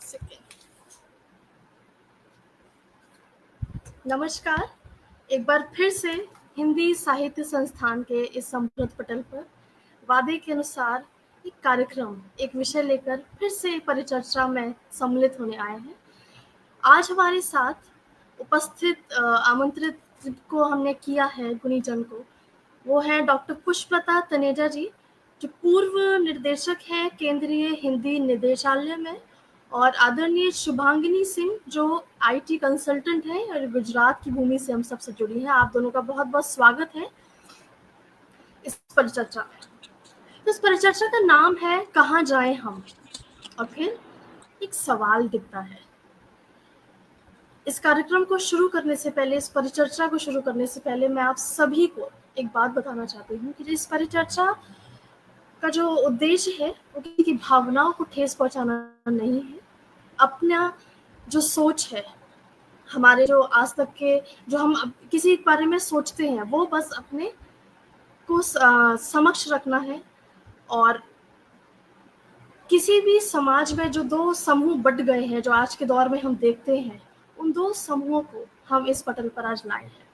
Second. नमस्कार, एक बार फिर से हिंदी साहित्य संस्थान के इस समृद्ध पटल पर वादे के अनुसार एक कार्यक्रम, एक विषय लेकर फिर से परिचर्चा में सम्मिलित होने आए हैं। आज हमारे साथ उपस्थित आमंत्रित को हमने किया है गुणीजन को, वो है डॉक्टर पुष्पलता तनेजा जी, जो पूर्व निर्देशक हैं केंद्रीय हिंदी निदेशालय में, और आदरणीय शुभांगिनी सिंह जो आईटी कंसल्टेंट हैं और गुजरात की भूमि से हम सबसे जुड़ी हैं। आप दोनों का बहुत बहुत स्वागत है इस परिचर्चा में। तो इस परिचर्चा का नाम है कहाँ जाएं हम, और फिर एक सवाल दिखता है। इस कार्यक्रम को शुरू करने से पहले, इस परिचर्चा को शुरू करने से पहले मैं आप सभी को एक बात बताना चाहती हूँ कि इस परिचर्चा का जो उद्देश्य है वो किसी की भावनाओं को ठेस पहुंचाना नहीं है। अपना जो सोच है, हमारे जो आज तक के जो हम किसी के बारे में सोचते हैं, वो बस अपने को समक्ष रखना है। और किसी भी समाज में जो दो समूह बट गए हैं, जो आज के दौर में हम देखते हैं, उन दो समूहों को हम इस पटल पर आज लाए हैं।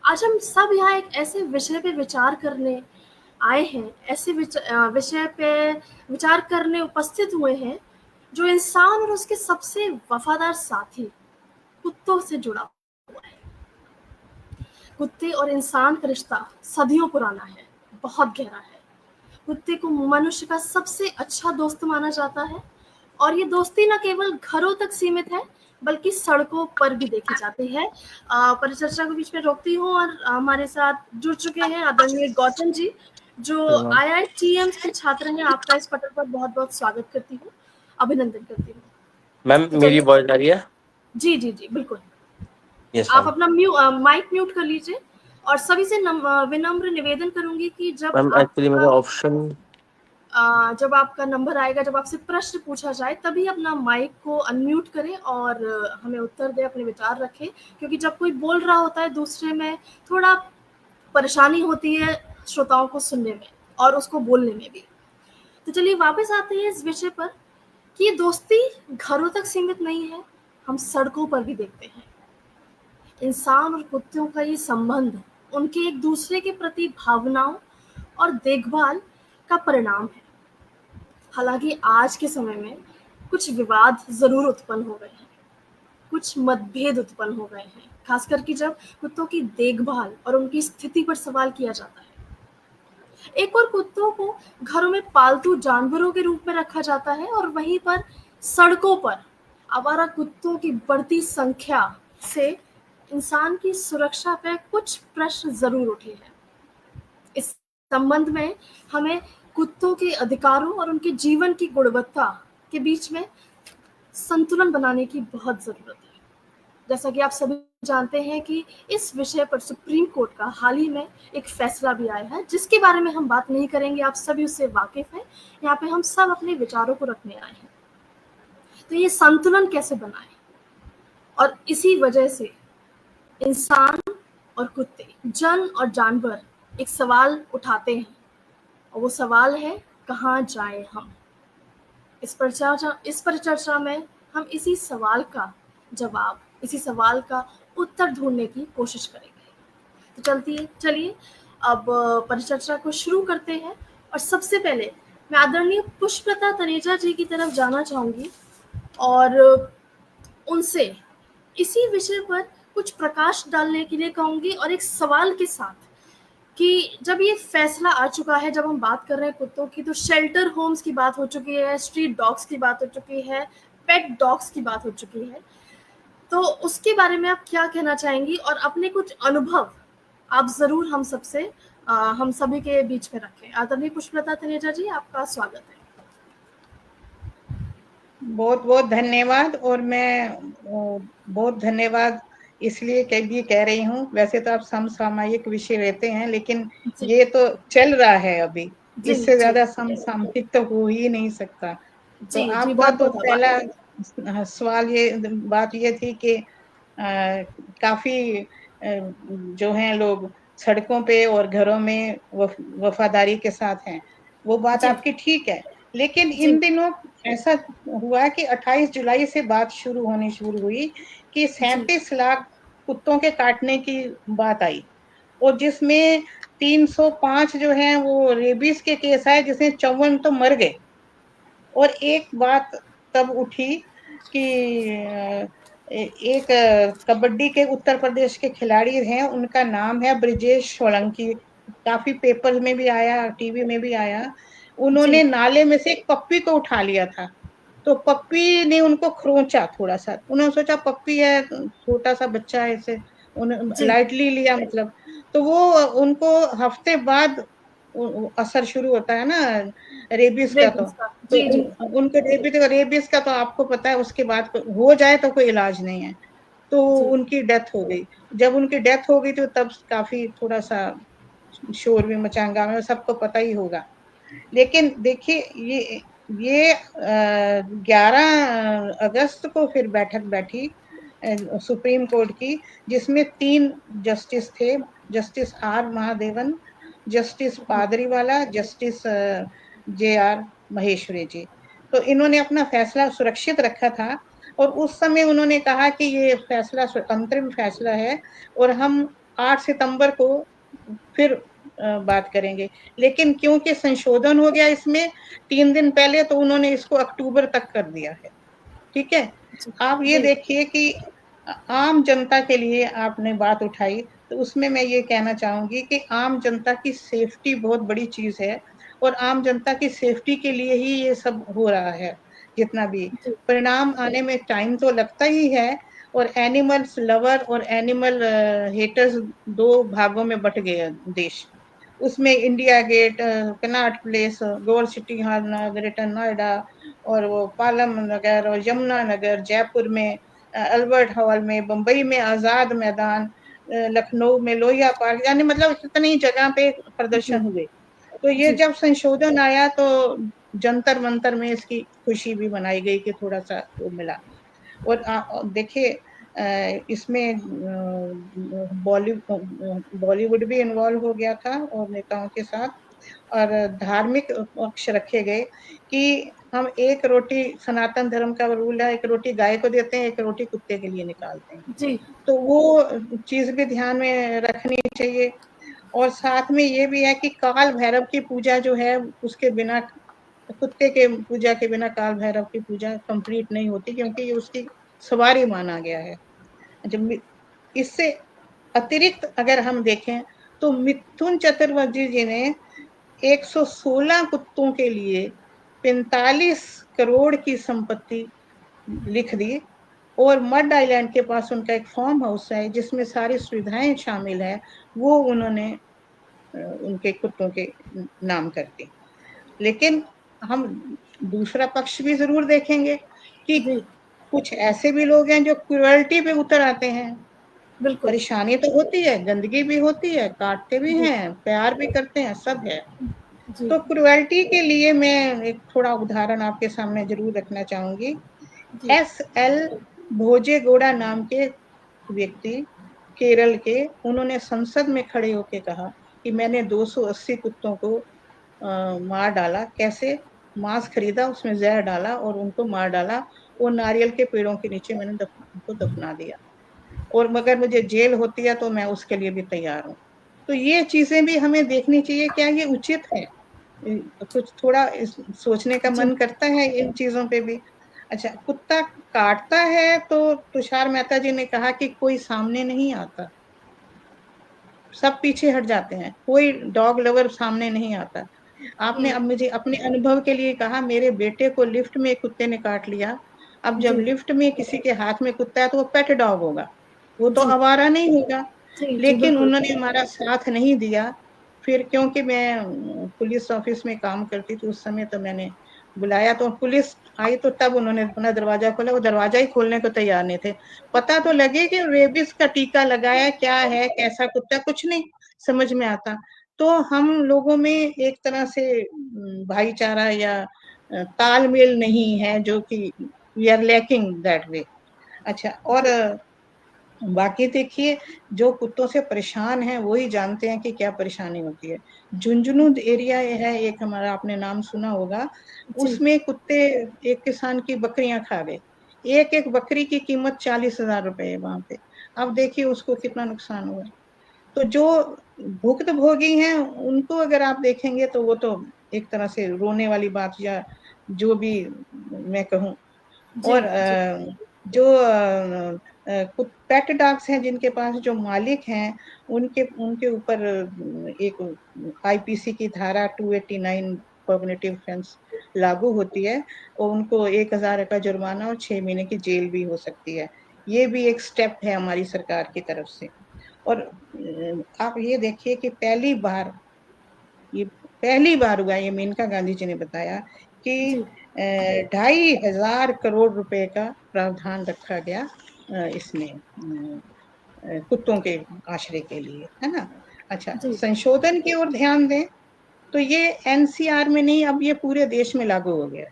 आज हम सब यहाँ एक ऐसे विषय पे विचार करने आए हैं, ऐसे विषय पे विचार करने उपस्थित हुए हैं जो इंसान और उसके सबसे वफादार साथी कुत्तों से जुड़ा हुआ है। कुत्ते और इंसान का रिश्ता सदियों पुराना है, बहुत गहरा है। कुत्ते को मनुष्य का सबसे अच्छा दोस्त माना जाता है, और ये दोस्ती न केवल घरों तक सीमित है बल्कि सड़कों पर भी देखी जाती है। परिचर्चा को बीच में रोकती हूँ और हमारे साथ जुड़ चुके हैं आदरणीय गौतम जी, जो IITM के छात्र हैं। आपका इस पटल पर बहुत बहुत स्वागत करती हूँ, अभिनंदन करती हूँ। मैम मेरी वॉइस आ रही है? जी जी जी बिल्कुल। yes, आप अपना माइक म्यूट कर लीजिए, और सभी से विनम्र निवेदन करूंगी कि जब एक्चुअली मेरा ऑप्शन जब आपका नंबर आएगा, जब आपसे प्रश्न पूछा जाए, तभी अपना माइक को अनम्यूट करें और हमें उत्तर दें, अपने विचार रखें, क्योंकि जब कोई बोल रहा होता है दूसरे में थोड़ा परेशानी होती है श्रोताओं को सुनने में और उसको बोलने में भी। तो चलिए वापस आते हैं इस विषय पर कि ये दोस्ती घरों तक सीमित नहीं है, हम सड़कों पर भी देखते हैं। इंसान और कुत्तों का ये संबंध उनके एक दूसरे के प्रति भावनाओं और देखभाल का परिणाम है। हालांकि आज के समय में कुछ विवाद जरूर उत्पन्न हो गए हैं, कुछ मतभेद उत्पन्न हो गए हैं, खासकर कि जब कुत्तों की देखभाल और उनकी स्थिति पर सवाल किया जाता है। एक और कुत्तों को घरों में पालतू जानवरों के रूप में रखा जाता है, और वहीं पर सड़कों पर आवारा कुत्तों की बढ़ती संख्या से इंसान की सुरक्षा पर कुछ प्रश्न जरूर उठे हैं। इस संबंध में हमें कुत्तों के अधिकारों और उनके जीवन की गुणवत्ता के बीच में संतुलन बनाने की बहुत जरूरत है। जैसा कि आप सभी जानते हैं कि इस विषय पर सुप्रीम कोर्ट का हाल ही में एक फैसला भी आया है, जिसके बारे में हम बात नहीं करेंगे, आप सभी उससे वाकिफ हैं। यहाँ पे हम सब अपने विचारों को रखने आए हैं। तो ये संतुलन कैसे बनाए, और इसी वजह से इंसान और कुत्ते, जन और जानवर एक सवाल उठाते हैं, और वो सवाल है कहाँ जाएं हम। इस परिचर्चा में हम इसी सवाल का जवाब, इसी सवाल का उत्तर ढूंढने की कोशिश करेंगे। तो चलिए अब परिचर्चा को शुरू करते हैं। और सबसे पहले मैं आदरणीय पुष्पलता तनेजा जी की तरफ जाना चाहूंगी और उनसे इसी विषय पर कुछ प्रकाश डालने के लिए कहूंगी, और एक सवाल के साथ कि जब ये फैसला आ चुका है, जब हम बात कर रहे हैं कुत्तों की, तो शेल्टर होम्स की बात हो चुकी है, स्ट्रीट डॉग्स की बात हो चुकी है, पेट डॉग्स की बात हो चुकी है, तो उसके बारे में आप क्या कहना चाहेंगी, और अपने कुछ अनुभव आप जरूर हम सभी के बीच में रखें। आदरणीय पुष्पलता तनेजा जी, आपका स्वागत है। बहुत बहुत धन्यवाद। और मैं बहुत धन्यवाद इसलिए कह रही हूँ, वैसे तो आप समसामयिक विषय लेते हैं, लेकिन ये तो चल रहा है अभी, इससे ज्यादा समसामयिक तो हो ही नहीं सकता। तो आपका तो पहला सवाल बात ये थी कि काफी जो हैं लोग सड़कों पे और घरों में वफादारी के साथ हैं, वो बात आपकी ठीक है। लेकिन इन दिनों ऐसा हुआ कि 28 जुलाई से बात शुरू हुई कि 37 लाख कुत्तों के काटने की बात आई, और जिसमें 305 जो है वो रेबीज के केस आए, जिसमें 54 तो मर गए। और एक बात तब उठी कि एक कबड्डी के उत्तर प्रदेश के खिलाड़ी हैं, उनका नाम है ब्रिजेश सोलंकी, काफी पेपर में भी आया, टीवी में भी आया। उन्होंने नाले में से एक पप्पी को उठा लिया था, तो पप्पी ने उनको खरोंचा थोड़ा सा, उन्होंने सोचा पप्पी है, छोटा सा बच्चा है, इसे लाइटली लिया मतलब। तो वो उनको हफ्ते बाद असर शुरू होता है ना रेबीज का, तो उनको रेबीज का तो आपको पता है, उसके बाद हो जाए तो कोई इलाज नहीं है। तो उनकी डेथ हो गई। जब उनकी डेथ हो गई तो तब काफी थोड़ा सा शोर भी मचा, हंगामा में, सबको पता ही होगा। लेकिन देखिए ये 11 अगस्त को फिर बैठक बैठी सुप्रीम कोर्ट की, जिसमें 3 जस्टिस थे, justice R Mahadevan, justice Pardiwala, justice JR Maheshwari ji. तो इन्होंने अपना फैसला सुरक्षित रखा था, और उस समय उन्होंने कहा कि ये फैसला अंतरिम फैसला है, और हम 8 सितंबर को फिर बात करेंगे। लेकिन क्योंकि संशोधन हो गया इसमें 3 दिन पहले, तो उन्होंने इसको अक्टूबर तक कर दिया है। ठीक है, आप ये देखिए कि आम जनता के लिए आपने बात उठाई, तो उसमें मैं ये कहना चाहूंगी कि आम जनता की सेफ्टी बहुत बड़ी चीज है, और आम जनता की सेफ्टी के लिए ही ये सब हो रहा है। जितना भी परिणाम आने में टाइम तो लगता ही है, और एनिमल्स लवर और एनिमल हेटर्स 2 भागों में बट गए देश। उसमें India Gate, Connaught Place, gold city hall, greater Noida, और वो पालम नगर और यमुना नगर, जयपुर में अल्बर्ट हॉल में, बम्बई में आजाद मैदान, लखनऊ में लोहिया पार्क, यानी मतलब कितनी जगह पे प्रदर्शन हुए। तो ये जब संशोधन आया तो जंतर मंतर में इसकी खुशी भी मनाई गई कि थोड़ा सा वो मिला। और देखिए इसमें बॉलीवुड भी इन्वॉल्व हो गया था और नेताओं के साथ, और धार्मिक पक्ष रखे गए कि हम एक रोटी, सनातन धर्म का रूल है, एक रोटी गाय को देते हैं, एक रोटी कुत्ते के लिए निकालते हैं। तो वो चीज भी ध्यान में रखनी चाहिए। और साथ में ये भी है कि काल भैरव की पूजा जो है, उसके बिना, कुत्ते के पूजा के बिना काल भैरव की पूजा कंप्लीट नहीं होती, क्योंकि ये उसकी सवारी माना गया है। जब इससे अतिरिक्त अगर हम देखें तो मिथुन चतुर्वेदी जी ने 116 कुत्तों के लिए 45 करोड़ की संपत्ति लिख दी, और मड आइलैंड के पास उनका एक फार्म हाउस है जिसमें सारी सुविधाएं शामिल है, वो उन्होंने उनके कुत्तों के नाम कर दी। लेकिन हम दूसरा पक्ष भी जरूर देखेंगे कि कुछ ऐसे भी लोग हैं जो क्रुएल्टी पे उतर आते हैं। परेशानी तो होती है, गंदगी भी होती है, काटते भी हैं, प्यार भी करते हैं, सब है। तो क्रुएल्टी के लिए मैं एक थोड़ा उदाहरण आपके सामने जरूर रखना चाहूंगी। SL भोजेगौड़ा नाम के व्यक्ति, केरल के, उन्होंने संसद में खड़े होकर कहा कि मैंने 280 कुत्तों को मार डाला। कैसे? मांस खरीदा, उसमें जहर डाला और उनको मार डाला, वो नारियल के पेड़ों के नीचे मैंने उनको दफना दिया, और मगर मुझे जेल होती है तो मैं उसके लिए भी तैयार हूँ। तो ये चीजें भी हमें देखनी चाहिए, क्या ये उचित है? कुछ थोड़ा सोचने का मन करता है इन चीजों पे भी। अच्छा, कुत्ता काटता है तो तुषार मेहता जी ने कहा कि कोई सामने नहीं आता, सब पीछे हट जाते हैं, कोई डॉग लवर सामने नहीं आता। आपने अब मुझे अपने अनुभव के लिए कहा, मेरे बेटे को लिफ्ट में कुत्ते ने काट लिया। अब जब लिफ्ट में किसी के हाथ में कुत्ता है तो वो पेट डॉग होगा, वो तो आवारा नहीं होगा। लेकिन उन्होंने हमारा साथ नहीं दिया। फिर क्योंकि मैं पुलिस ऑफिस में काम करती थी उस समय, तो मैंने बुलाया, तो पुलिस आई तो तब उन्होंने अपना दरवाजा खोला, वो दरवाजा ही खोलने को तैयार नहीं थे। पता तो लगे कि रेबीज का टीका लगाया, क्या है, कैसा कुत्ता, कुछ नहीं समझ में आता। तो हम लोगों में एक तरह से भाईचारा या तालमेल नहीं है, जो कि we are lacking that way. अच्छा, और बाकी देखिए, जो कुत्तों से परेशान हैं वही जानते हैं कि क्या परेशानी होती है। झुंझुनू एरिया है एक हमारा, आपने नाम सुना होगा, जी उसमें कुत्ते एक किसान की बकरियां खा गए। एक एक बकरी की कीमत 40,000 रुपए है वहां पे। अब देखिए उसको कितना नुकसान हुआ। तो जो भुक्तभोगी हैं उनको अगर आप देखेंगे तो वो तो एक तरह से रोने वाली बात, या जो भी मैं कहूँ। जी और जी जो पेट डॉग्स हैं जिनके पास जो मालिक हैं, उनके उनके ऊपर एक आईपीसी की धारा 289 कॉग्निटिव ऑफेंस लागू होती है, और उनको 1,000 का जुर्माना और 6 महीने की जेल भी हो सकती है। ये भी एक स्टेप है हमारी सरकार की तरफ से। और आप ये देखिए कि पहली बार हुआ, ये मेनका गांधी जी ने बताया कि जी 2,500 करोड़ रुपए का प्रावधान रखा गया इसमें कुत्तों के आश्रय के लिए, है ना। अच्छा, जी संशोधन की ओर ध्यान दें तो ये एनसीआर में नहीं, अब ये पूरे देश में लागू हो गया है।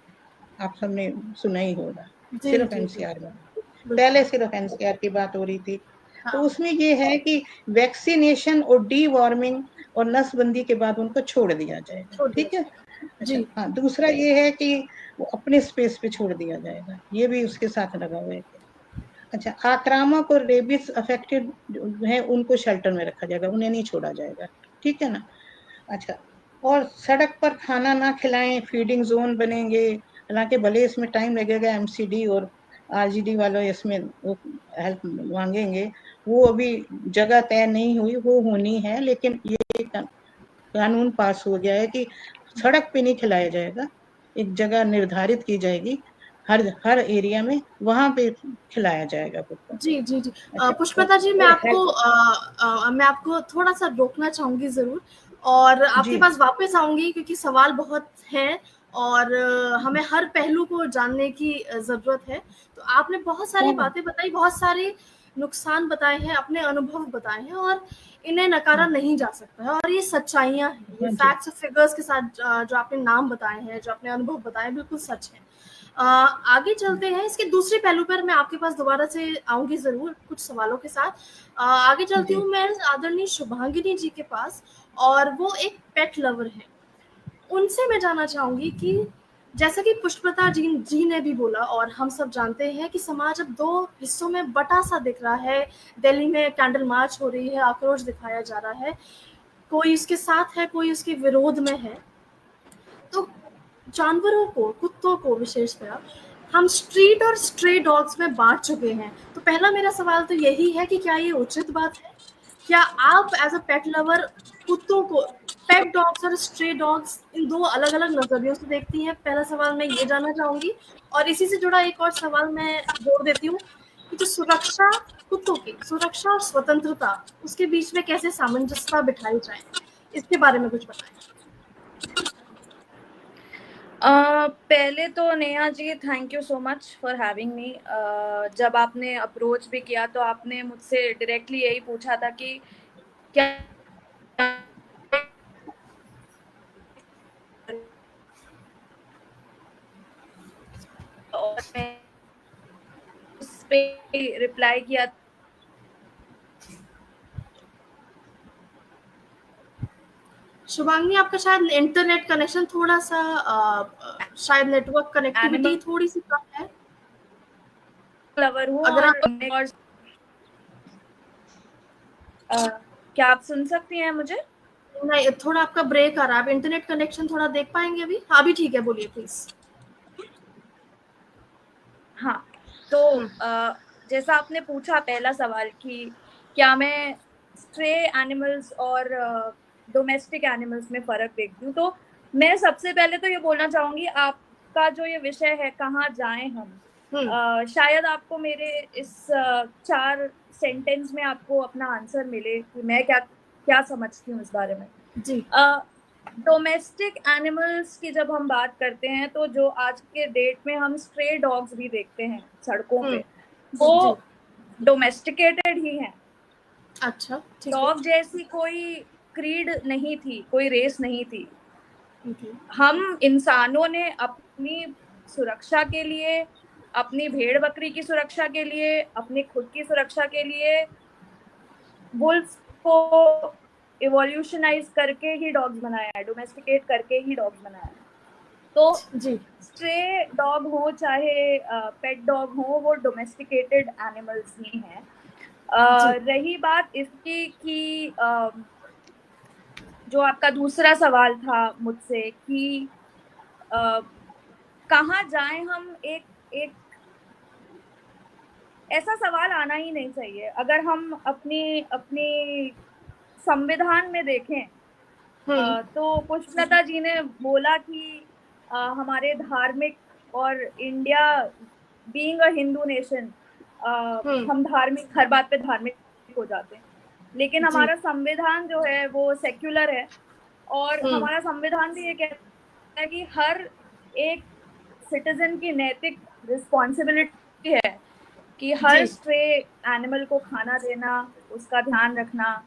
आप सबने सुना ही होगा, जी सिर्फ जी जी एनसीआर में। बिल्कुल। पहले सिर्फ एनसीआर की बात हो रही थी। तो हाँ उसमें ये है कि वैक्सीनेशन और डी वार्मिंग और नसबंदी के बाद उनको छोड़ दिया जाएगा, छोड़ दिया ठीक है। जाएगा। अच्छा, जी हाँ, दूसरा ये है कि वो अपने स्पेस पे छोड़ दिया जाएगा, ये भी उसके साथ लगा हुआ है। अच्छा, आक्रामक और रेबिस अफेक्टेड है उनको शेल्टर में रखा जाएगा, उन्हें नहीं छोड़ा जाएगा, ठीक है ना। अच्छा, और सड़क पर खाना ना खिलाएं, फीडिंग जोन बनेंगे। हालांकि भले इसमें टाइम लगेगा, एमसीडी और आरजीडी वाले इसमें वो हेल्प मांगेंगे, वो अभी जगह तय नहीं हुई, वो होनी है। लेकिन ये कानून पास हो गया है कि सड़क पे नहीं खिलाया जाएगा, एक जगह निर्धारित की जाएगी हर हर एरिया में, वहां पे खिलाया जाएगा कुत्तों को। जी जी जी अच्छा, पुष्पलता जी, और मैं आपको थोड़ा सा रोकना चाहूंगी जरूर, और आपके जी पास वापस आऊंगी क्योंकि सवाल बहुत हैं और हमें हर पहलू को जानने की जरूरत है। तो आपने बहुत सारी कौन बातें बताई, बहुत सारे नुकसान बताए हैं, अपने अनुभव बताए हैं, और इन्हें नकारा नहीं जा सकता है, और ये सच्चाइयां हैं, ये हाँ जी फैक्ट्स और फिगर्स के साथ जो आपने नाम बताए हैं, जो आपने अनुभव बताए, बिल्कुल सच है। आगे चलते हैं, इसके दूसरे पहलू पर मैं आपके पास दोबारा से आऊंगी जरूर कुछ सवालों के साथ। आगे चलती जी हूँ मैं आदरणीय शुभांगिनी जी के पास, और वो एक पेट लवर है। उनसे मैं जानना चाहूंगी कि जैसा कि पुष्पलता जी ने भी बोला, और हम सब जानते हैं कि समाज अब दो हिस्सों में बटा सा दिख रहा है। दिल्ली में कैंडल मार्च हो रही है, आक्रोश दिखाया जा रहा है, कोई उसके साथ है, कोई उसके विरोध में है। तो जानवरों को, कुत्तों को विशेषतः हम स्ट्रीट और स्ट्रे डॉग्स में बांट चुके हैं। तो पहला मेरा सवाल तो यही है कि क्या ये उचित बात है? क्या आप एज अ पेट लवर कुत्तों को, पेट डॉग्स और स्ट्रे डॉग्स, इन दो अलग अलग नजरियों से देखती हैं? पहला सवाल मैं ये जानना चाहूंगी, और इसी से जुड़ा एक और सवाल मैं जोड़ देती हूँ कि जो सुरक्षा, कुत्तों की सुरक्षा और स्वतंत्रता, उसके बीच में कैसे सामंजस्यता बिठाई जाए, इसके बारे में कुछ बताएं। पहले तो Neha ji, thank you so much for having me. जब आपने अप्रोच भी किया तो आपने मुझसे डायरेक्टली यही पूछा था कि क्या और मैं उस पे रिप्लाई किया। शुभांगी, आपका शायद इंटरनेट कनेक्शन थोड़ा सा शायद नेटवर्क कनेक्टिविटी एनिमल थोड़ी सी कम है। लवर हूँ अगर आप और क्या आप सुन सकती हैं मुझे? नहीं, थोड़ा आपका ब्रेक आ रहा है, आप इंटरनेट कनेक्शन थोड़ा देख पाएंगे अभी? हाँ, अभी ठीक है, बोलिए प्लीज। हाँ, तो जैसा आपने पूछा पहला सवाल कि क्या मैं स्ट्रे एनिमल्स और डोमेस्टिक एनिमल्स में फर्क देखती हूँ, तो मैं सबसे पहले तो ये बोलना चाहूंगी, आपका जो ये विषय है कहाँ जाएं हम, शायद आपको मेरे इस 4 सेंटेंस में आपको अपना आंसर मिले कि मैं क्या क्या समझती हूँ इस बारे में। जी डोमेस्टिक एनिमल्स की जब हम बात करते हैं तो जो आज के डेट में हम स्ट्रे डॉग्स भी देखते हैं सड़कों पे, जी वो डोमेस्टिकेटेड ही हैं। अच्छा, ठीक है। डॉग जैसी कोई क्रीड नहीं थी, कोई रेस नहीं थी। ठीक है। हम इंसानों ने अपनी सुरक्षा के लिए, अपनी भेड़ बकरी की सुरक्षा के लिए, अपनी खुद की सुरक्षा के लिए वुल्फ्स को इवोल्यूशनाइज करके ही डॉग्स बनाया है, डोमेस्टिकेट करके ही डॉग्स बनाया है। तो जी स्ट्रे डॉग हो चाहे पेट डॉग हो, वो डोमेस्टिकेटेड एनिमल्स ही हैं। रही बात इसकी कि जो आपका दूसरा सवाल था मुझसे कि कहाँ जाएं हम, एक ऐसा सवाल आना ही नहीं चाहिए। अगर हम अपनी संविधान में देखें तो पुष्पलता जी ने बोला कि हमारे धार्मिक और India being a Hindu nation, हम धार्मिक, हर बात पे धार्मिक हो जाते हैं, लेकिन हमारा संविधान जो है वो सेक्युलर है और हमारा संविधान भी ये कहता है कि हर एक सिटीजन की नैतिक रिस्पॉन्सिबिलिटी है कि हर स्ट्रे एनिमल को खाना देना, उसका ध्यान रखना।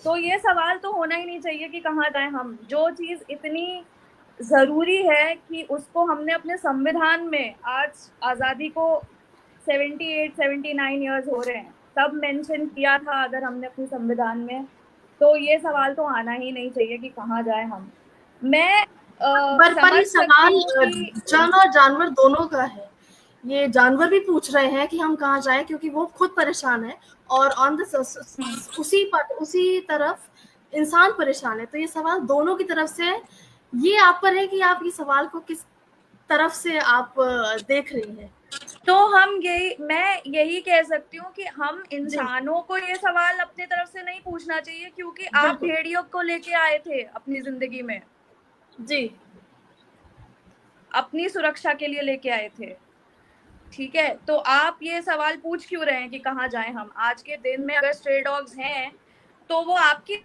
तो ये सवाल तो होना ही नहीं चाहिए कि कहाँ जाएं हम। जो चीज़ इतनी ज़रूरी है कि उसको हमने अपने संविधान में, आज आज़ादी को 78-79 ईयर्स हो रहे हैं, तब मेंशन किया था अगर हमने अपने संविधान में, तो ये सवाल तो आना ही नहीं चाहिए कि कहाँ जाएं हम। मैं पर ये सवाल जन और जानवर दोनों का है। ये जानवर भी पूछ रहे हैं कि हम कहाँ जाएं, क्योंकि वो खुद परेशान है और उसी तरफ इंसान परेशान है। तो ये सवाल दोनों की तरफ से है। ये आप पर है कि आप ये सवाल को किस तरफ से आप देख रही हैं। तो मैं यही कह सकती हूँ कि हम इंसानों को ये सवाल अपनी तरफ से नहीं पूछना चाहिए, क्योंकि आप भेड़ियों को लेके आए थे अपनी जिंदगी में, जी, अपनी सुरक्षा के लिए लेके आए थे, ठीक है। तो आप ये सवाल पूछ क्यों रहे हैं कि कहाँ जाएं हम? आज के दिन में अगर स्ट्रे डॉग्स हैं तो वो आपकी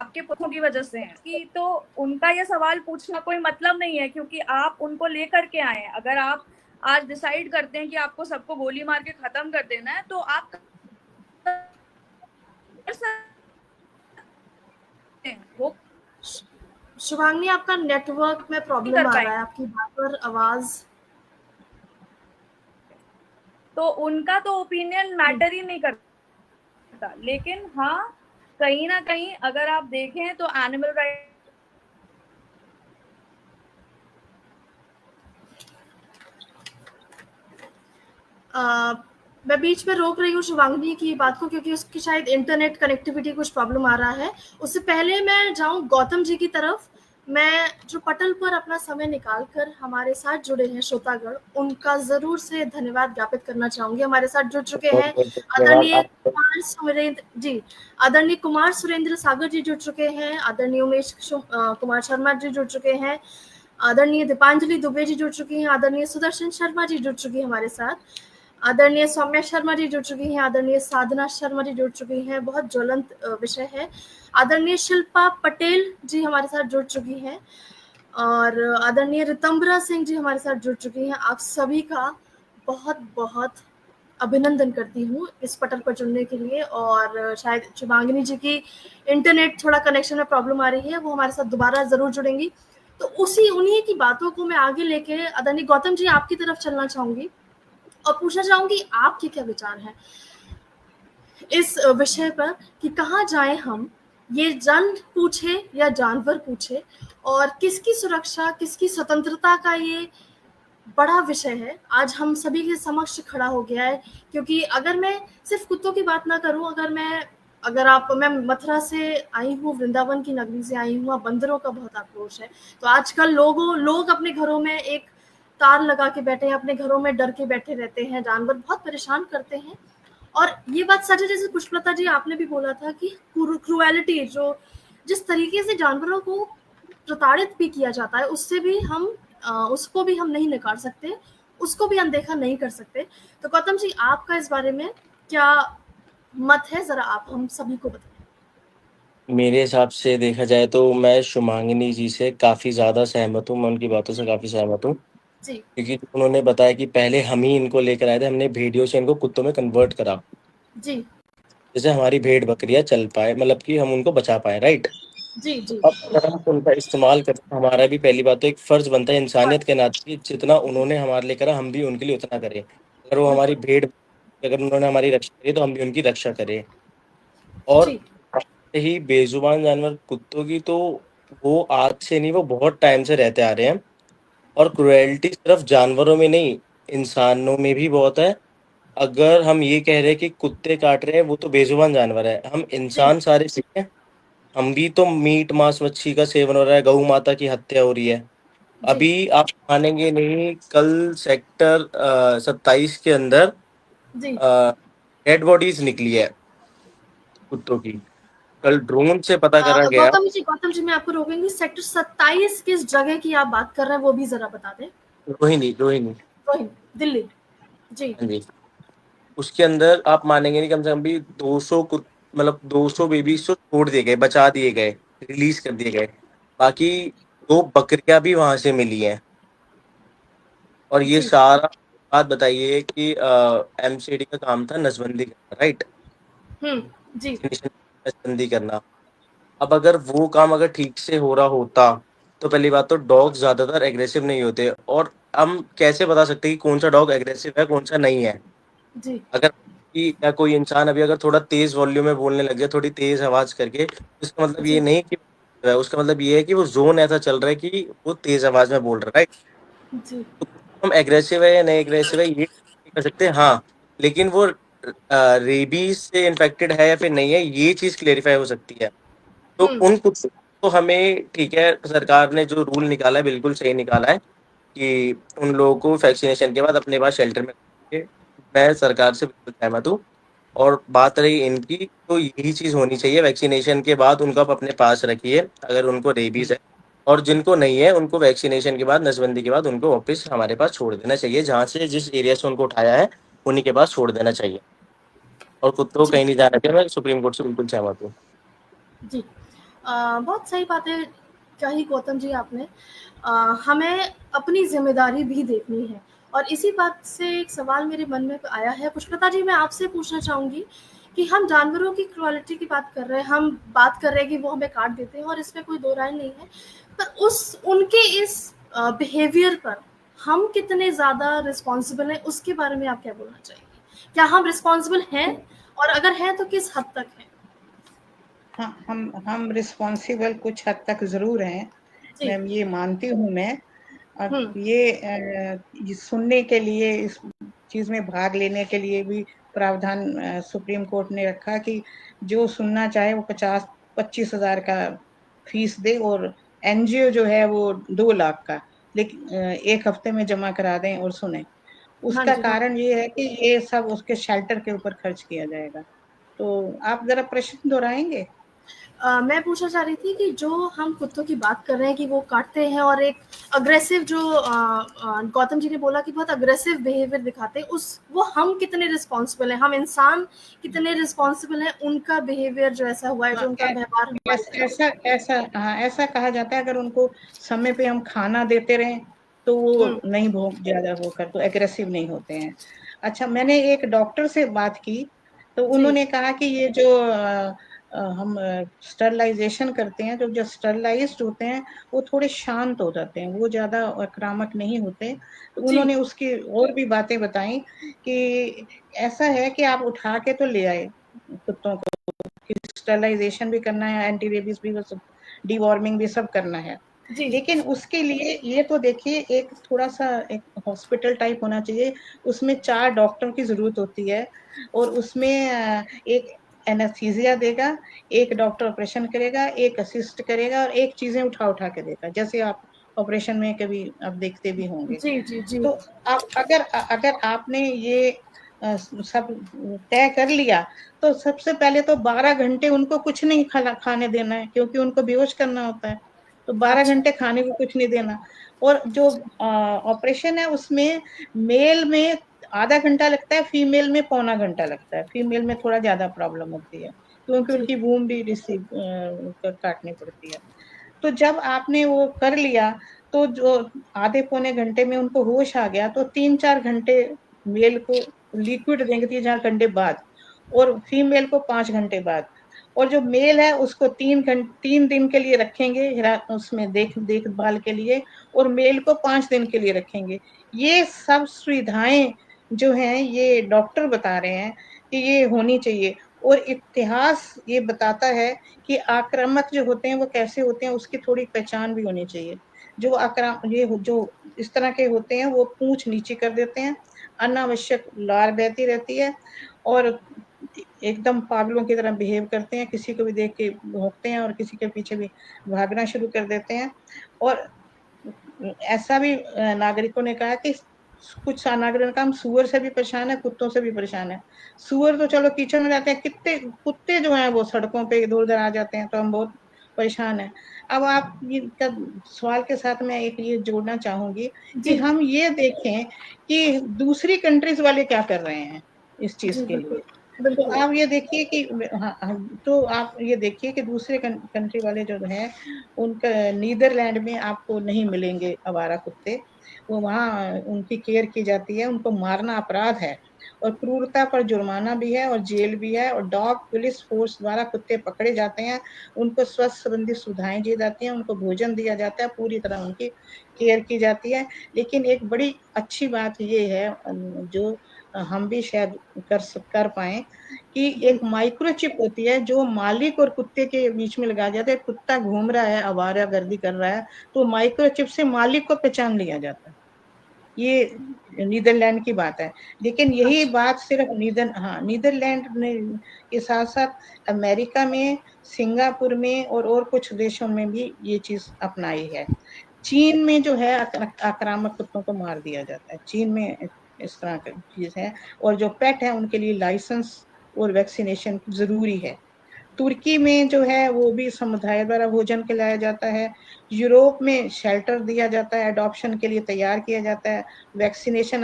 आपके पुतों की वजह से हैं कि, तो उनका ये सवाल पूछना कोई मतलब नहीं है, क्योंकि आप उनको लेकर के आए हैं। अगर आप आज डिसाइड करते हैं कि आपको सबको गोली मार के खत्म कर देना है, तो आप वो शुभांगी, आपका नेटवर्क में प्रॉब्लम आ रहा है, आपकी बात पर आवाज। तो उनका तो ओपिनियन मैटर ही नहीं करता, लेकिन हाँ, कहीं ना कहीं अगर आप देखें तो एनिमल राइट मैं बीच में रोक रही हूँ शुभांगी की बात को, क्योंकि उसकी शायद इंटरनेट कनेक्टिविटी कुछ प्रॉब्लम आ रहा है। उससे पहले मैं जाऊँ गौतम जी की तरफ, मैं जो पटल पर अपना समय निकालकर हमारे साथ जुड़े हैं श्रोतागण, उनका जरूर से धन्यवाद ज्ञापित करना चाहूंगी। हमारे साथ जुड़ चुके हैं आदरणीय कुमार सुरेंद्र सागर जी जुड़ चुके हैं, आदरणीय उमेश कुमार शर्मा जी जुड़ चुके हैं, आदरणीय दीपांजलि दुबे जी जुड़ चुकी हैं, आदरणीय सुदर्शन शर्मा जी जुड़ चुकी हैं हमारे साथ, आदरणीय सौम्या शर्मा जी जुड़ चुकी हैं, आदरणीय साधना शर्मा जी जुड़ चुकी हैं, बहुत ज्वलंत विषय है। आदरणीय शिल्पा पटेल जी हमारे साथ जुड़ चुकी हैं और आदरणीय रितंबरा सिंह जी हमारे साथ जुड़ चुकी हैं। आप सभी का बहुत बहुत अभिनंदन करती हूँ इस पटल पर जुड़ने के लिए। और शायद शुभांगिनी जी की इंटरनेट थोड़ा कनेक्शन में प्रॉब्लम आ रही है, वो हमारे साथ दोबारा जरूर जुड़ेंगी। तो उन्हीं की बातों को मैं आगे लेके आदरणीय गौतम जी आपकी तरफ चलना चाहूंगी और पूछना चाहूंगी आपके क्या विचार हैं इस विषय पर कि कहाँ जाएं हम, ये जन पूछे या जानवर पूछे, और किसकी सुरक्षा, किसकी स्वतंत्रता का ये बड़ा विषय है, आज हम सभी के समक्ष खड़ा हो गया है। क्योंकि अगर मैं सिर्फ कुत्तों की बात ना करूं, मैं मथुरा से आई हूँ, वृंदावन की नगरी से आई हूँ, बंदरों का बहुत आक्रोश है। तो आजकल लोग अपने घरों में एक तार लगा के बैठे हैं, अपने घरों में डर के बैठे रहते हैं, जानवर बहुत परेशान करते हैं। और ये बात सच है, जैसे पुष्पलता जी आपने भी बोला था कि क्रूएलिटी, जो जिस तरीके से जानवरों को प्रताड़ित भी किया जाता है, उसको भी हम नहीं नकार सकते, उसको भी अनदेखा नहीं कर सकते। तो गौतम जी, आपका इस बारे में क्या मत है, जरा आप हम सभी को बताएं। मेरे हिसाब से देखा जाए तो मैं शुभांगिनी जी से काफ़ी ज़्यादा सहमत हूँ, मैं उनकी बातों से काफ़ी सहमत हूँ, क्योंकि उन्होंने बताया कि पहले हम ही इनको लेकर आए थे, हमने भेड़ियों से इनको कुत्तों में कन्वर्ट करा जी, जैसे हमारी भेड़ बकरियां चल पाए, मतलब कि हम उनको बचा पाए, राइट। जी, जी। अब अगर हम उनका इस्तेमाल करें, हमारा भी पहली बात तो एक फ़र्ज़ बनता है इंसानियत के नाते कि जितना उन्होंने हमारे लिए करा, हम भी उनके लिए उतना करें। अगर वो हमारी बिल्कुल। भेड़ अगर उन्होंने हमारी रक्षा करी, तो हम भी उनकी रक्षा करें। और जी, ही बेज़ुबान जानवर कुत्तों की तो वो आज से नहीं, वो बहुत टाइम से रहते आ रहे हैं। और क्रुएल्टी सिर्फ़ जानवरों में नहीं, इंसानों में भी बहुत है। अगर हम ये कह रहे हैं कि कुत्ते काट रहे हैं, वो तो बेज़ुबान जानवर है। हम जी, इंसान सारे सीखे, हम भी तो मीट, मांस, मच्छी का सेवन हो रहा है, गऊ माता की हत्या हो रही है। जी, अभी आप मानेंगे नहीं, कल सेक्टर 27 के अंदर जी। डेड बॉडीज़ निकली है कुत्तों की। कल ड्रोन से पता करा गया। गौतम जी, मैं आपको रोकूँगी। सेक्टर 27 किस जगह की आप बात कर रहे हैं, वो भी ज़रा बता दें? रोहिणी, रोहिणी। रोहिणी, दिल्ली। जी, हाँ जी। उसके अंदर आप मानेंगे नहीं, कम से कम भी 200 कुत मतलब 200 बेबीज़ तो छोड़ दिए गए, बचा दिए गए, रिलीज़ कर दिए गए। बाकी 2 बकरियाँ भी वहाँ से मिली हैं। और ये जी। सारा बात बताइए कि एमसीडी का काम था नसबंदी करना, राइट? हुँ, जी, नसबंदी करना। अब अगर वो काम अगर ठीक से हो रहा होता, तो पहली बात तो डॉग ज़्यादातर एग्रेसिव नहीं होते। और हम कैसे बता सकते हैं कि कौन-सा डॉग एग्रेसिव है, कौन-सा नहीं है? जी, अगर कि या कोई इंसान अभी अगर थोड़ा तेज़ वॉल्यूम में बोलने लग गया, थोड़ी तेज़ आवाज़ करके, तो इसका मतलब ये जी, नहीं कि उसका मतलब ये है कि वो ज़ोन ऐसा चल रहा है कि वो तेज़ आवाज़ में बोल रहा है, राइट? जी, तो हम एग्रेसिव है या नहीं एग्रेसिव है ये नहीं कर सकते, हाँ, लेकिन वो रेबीज से इन्फेक्टेड है या फिर नहीं है, ये चीज़ क्लेरिफाई हो सकती है। तो हुँ, उन कुछ तो हमें ठीक है, सरकार ने जो रूल निकाला है बिल्कुल सही निकाला है कि उन लोगों को वैक्सीनेशन के बाद अपने पास शेल्टर में रखें। मैं सरकार से बिल्कुल सहमत हूँ। और बात रही इनकी, तो यही चीज़ होनी चाहिए, वैक्सीनेशन के बाद उनको आप अपने पास रखिए अगर उनको रेबीज़ है। और जिनको नहीं है, उनको वैक्सीनेशन के बाद, नसबंदी के बाद उनको वापस हमारे पास छोड़ देना चाहिए, जहाँ से जिस एरिया से उनको उठाया है, उन्हीं के पास छोड़ देना चाहिए। और कुत्तों को जी, कहीं नहीं जाना चाहिए, मैं सुप्रीम कोर्ट से बिल्कुल सहमत हूँ। जी। बहुत सही बातें कही गौतम जी आपने। अ, हमें अपनी ज़िम्मेदारी भी देखनी है, और इसी बात से एक सवाल मेरे मन में आया है। पुष्पलता जी, मैं आपसे पूछना चाहूँगी कि हम जानवरों की क्रुएल्टी की बात कर रहे हैं, हम बात कर रहे हैं कि वो हमें काट देते हैं, और इसमें कोई दो राय नहीं है। पर उनके इस बिहेवियर पर हम कितने ज़्यादा रिस्पॉन्सिबल हैं, उसके बारे में आप क्या बोलना चाहेंगे? क्या हम रिस्पॉन्सिबल हैं, और अगर हैं तो किस हद तक हैं? हाँ, हम रिस्पॉन्सिबल कुछ हद तक ज़रूर हैं, जी। मैम, ये मानती हूँ मैं। अब हुँ, ये सुनने के लिए, इस चीज़ में भाग लेने के लिए भी प्रावधान सुप्रीम कोर्ट ने रखा कि जो सुनना चाहे वो 50-25,000 का फीस दे, और एनजीओ जो है वो 2 लाख का, लेकिन 1 हफ्ते में जमा करा दें और सुने। हाँ उसका जी, हाँ। कारण ये है कि ये सब उसके शेल्टर के ऊपर खर्च किया जाएगा। तो आप ज़रा प्रश्न दोहराएँगे? मैं पूछना चाह रही थी कि जो हम कुत्तों की बात कर रहे हैं कि वो काटते हैं, और एक अग्रेसिव जो गौतम जी ने बोला कि बहुत अग्रेसिव बिहेवियर दिखाते हैं, उस वो हम कितने रिस्पॉन्सिबल हैं, हम इंसान कितने रिस्पॉन्सिबल हैं उनका बिहेवियर जो ऐसा हुआ है, जो हाँ, उनका व्यवहार हुआ है? ऐसा ऐसा हाँ, ऐसा कहा जाता है, अगर उनको समय पे हम खाना देते रहें तो वो हुँ, नहीं भोग ज्यादा होकर, तो एग्रेसिव नहीं होते हैं। अच्छा, मैंने एक डॉक्टर से बात की, तो जी, उन्होंने कहा कि ये जो हम स्टरलाइजेशन करते हैं, तो जो स्टरलाइज्ड होते हैं वो थोड़े शांत हो जाते हैं, वो ज्यादा आक्रामक नहीं होते। तो जी, उन्होंने उसकी और भी बातें बताई कि ऐसा है कि आप उठा के तो ले आए कुत्तों को, स्टरलाइजेशन भी करना है, एंटी रेबीज भी, वो सब, डीवॉर्मिंग भी सब करना है, जी, लेकिन उसके लिए ये तो देखिए, एक थोड़ा सा एक हॉस्पिटल टाइप होना चाहिए, उसमें 4 डॉक्टर की जरूरत होती है, और उसमें एक एनेस्थीसिया देगा, एक डॉक्टर ऑपरेशन करेगा, एक असिस्ट करेगा, और एक चीजें उठा उठा के देगा, जैसे आप ऑपरेशन में कभी आप देखते भी होंगे। जी, जी, जी, तो आप अगर अगर आपने ये सब तय कर लिया, तो सबसे पहले तो 12 घंटे उनको कुछ नहीं खाने देना है, क्योंकि उनको बेहोश करना होता है, तो 12 अच्छा, घंटे खाने को कुछ नहीं देना। और जो ऑपरेशन है उसमें मेल में आधा घंटा लगता है, फीमेल में पौना घंटा लगता है, फीमेल में थोड़ा ज्यादा प्रॉब्लम होती है, क्योंकि जी, उनकी वूम भी रिसीव काटनी पड़ती है। तो जब आपने वो कर लिया, तो जो आधे पौने घंटे में उनको होश आ गया, तो 3-4 घंटे मेल को लिक्विड देंगे, 3-4 घंटे बाद, और फीमेल को 5 घंटे बाद। और जो मेल है उसको 3 दिन के लिए रखेंगे उसमें देखभाल के लिए, और मेल को 5 दिन के लिए रखेंगे। ये सब सुविधाएं जो हैं ये डॉक्टर बता रहे हैं कि ये होनी चाहिए। और इतिहास ये बताता है कि आक्रामक जो होते हैं वो कैसे होते हैं, उसकी थोड़ी पहचान भी होनी चाहिए। जो इस तरह के होते हैं वो पूंछ नीचे कर देते हैं, अनावश्यक लार बहती रहती है, और एकदम पागलों की तरह बिहेव करते हैं, किसी को भी देख के भौंकते हैं और किसी के पीछे भी भागना शुरू कर देते हैं। और ऐसा भी नागरिकों ने कहा कि कुछ नागरिकों का हम सुअर से भी परेशान है, कुत्तों से भी परेशान है। सुअर तो चलो कीचड़ में रहते हैं, कुत्ते जो हैं वो सड़कों पे इधर उधर आ जाते हैं, तो हम बहुत परेशान है। अब आप सवाल के साथ मैं एक ये जोड़ना चाहूंगी कि हम ये देखें कि दूसरी कंट्रीज वाले क्या कर रहे हैं इस चीज के लिए। तो आप ये देखिए कि तो आप ये देखिए कि दूसरे कंट्री वाले जो हैं उनका नीदरलैंड में आपको नहीं मिलेंगे आवारा कुत्ते, वो वहाँ उनकी केयर की जाती है, उनको मारना अपराध है और क्रूरता पर जुर्माना भी है और जेल भी है, और डॉग पुलिस फोर्स द्वारा कुत्ते पकड़े जाते हैं, उनको स्वास्थ्य संबंधी सुविधाएं दी जाती हैं, उनको भोजन दिया जाता है, पूरी तरह उनकी केयर की जाती है। लेकिन एक बड़ी अच्छी बात ये है जो हम भी शायद कर पाए कि एक माइक्रोचिप होती है जो मालिक और कुत्ते के बीच में लगाया जाता है। कुत्ता घूम रहा है, आवारागर्दी कर रहा है, तो माइक्रोचिप से मालिक को पहचान लिया जाता है। ये नीदरलैंड की बात है। लेकिन यही बात सिर्फ नीदरलैंड के साथ साथ अमेरिका में, सिंगापुर में और कुछ देशों में भी ये चीज अपनाई है। चीन में जो है आक्रामक कुत्तों को मार दिया जाता है, चीन में इस तरह की चीज है। और जो पेट है उनके लिए लाइसेंस और वैक्सीनेशन जरूरी है। तुर्की में जो है वो भी समुदाय द्वारा भोजन खिलाया जाता है। यूरोप में शेल्टर दिया जाता है, अडॉप्शन के लिए तैयार किया जाता है। वैक्सीनेशन